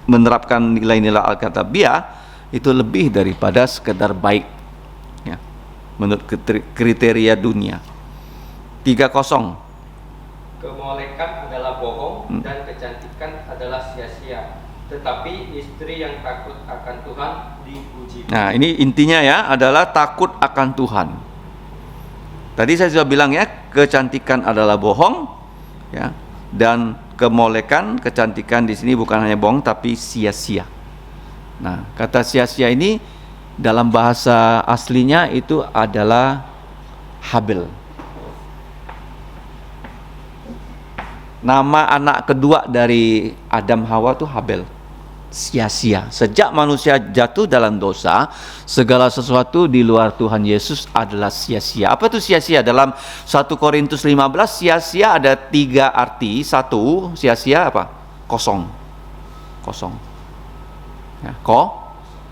Speaker 2: menerapkan nilai-nilai alkitabiah itu lebih daripada sekedar baik, ya, menurut kriteria dunia. 30.
Speaker 3: Kemolekan adalah bohong dan kecantikan adalah sia-sia, tetapi istri yang takut akan Tuhan dipuji.
Speaker 2: Nah, ini intinya adalah takut akan Tuhan. Tadi saya sudah bilang kecantikan adalah bohong, dan kemolekan, kecantikan di sini bukan hanya bohong tapi sia-sia. Nah, kata sia-sia ini dalam bahasa aslinya itu adalah Habel. Nama anak kedua dari Adam Hawa itu Habel. Sia-sia. Sejak manusia jatuh dalam dosa, segala sesuatu di luar Tuhan Yesus adalah sia-sia. Apa itu sia-sia? Dalam 1 Korintus 15, sia-sia ada 3 arti. 1, sia-sia apa? Kosong. Kosong.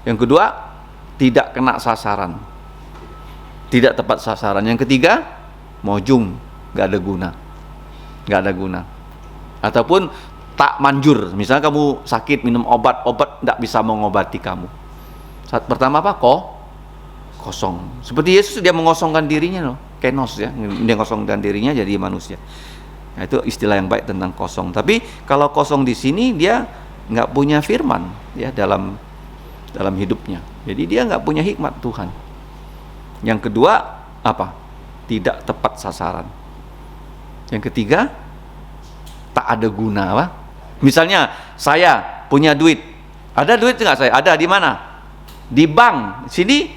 Speaker 2: Yang kedua, tidak kena sasaran. Tidak tepat sasaran. Yang ketiga, mojung, gak ada guna. Gak ada guna. Ataupun tak manjur. Misalnya kamu sakit minum obat tidak bisa mengobati kamu. Saat pertama apa? Kosong. Seperti Yesus, dia mengosongkan dirinya kenos dia mengosongkan dirinya jadi manusia. Nah, itu istilah yang baik tentang kosong. Tapi kalau kosong di sini dia nggak punya firman dalam hidupnya. Jadi dia nggak punya hikmat Tuhan. Yang kedua apa? Tidak tepat sasaran. Yang ketiga, tak ada guna apa? Misalnya saya punya duit, ada duit nggak saya? Ada di mana? Di bank. Sini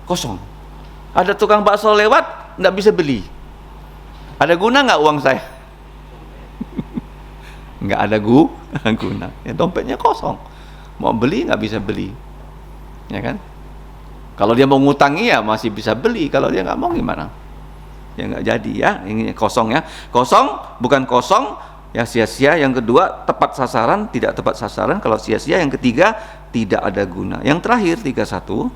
Speaker 2: kosong. Ada tukang bakso lewat, nggak bisa beli. Ada guna nggak uang saya? Nggak ada guna. Dompetnya kosong. Mau beli nggak bisa beli, ya kan? Kalau dia mau ngutangi masih bisa beli. Kalau dia nggak mau gimana? Ya nggak jadi ini kosong kosong, bukan kosong sia-sia. Yang kedua tepat sasaran, tidak tepat sasaran. Kalau sia-sia. Yang ketiga tidak ada guna. Yang terakhir 31,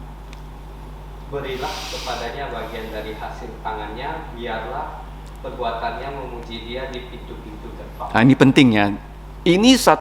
Speaker 3: berilah kepadanya bagian dari hasil tangannya, biarlah perbuatannya memuji dia di pintu-pintu gerbang.
Speaker 2: Nah, ini pentingnya. Ini satu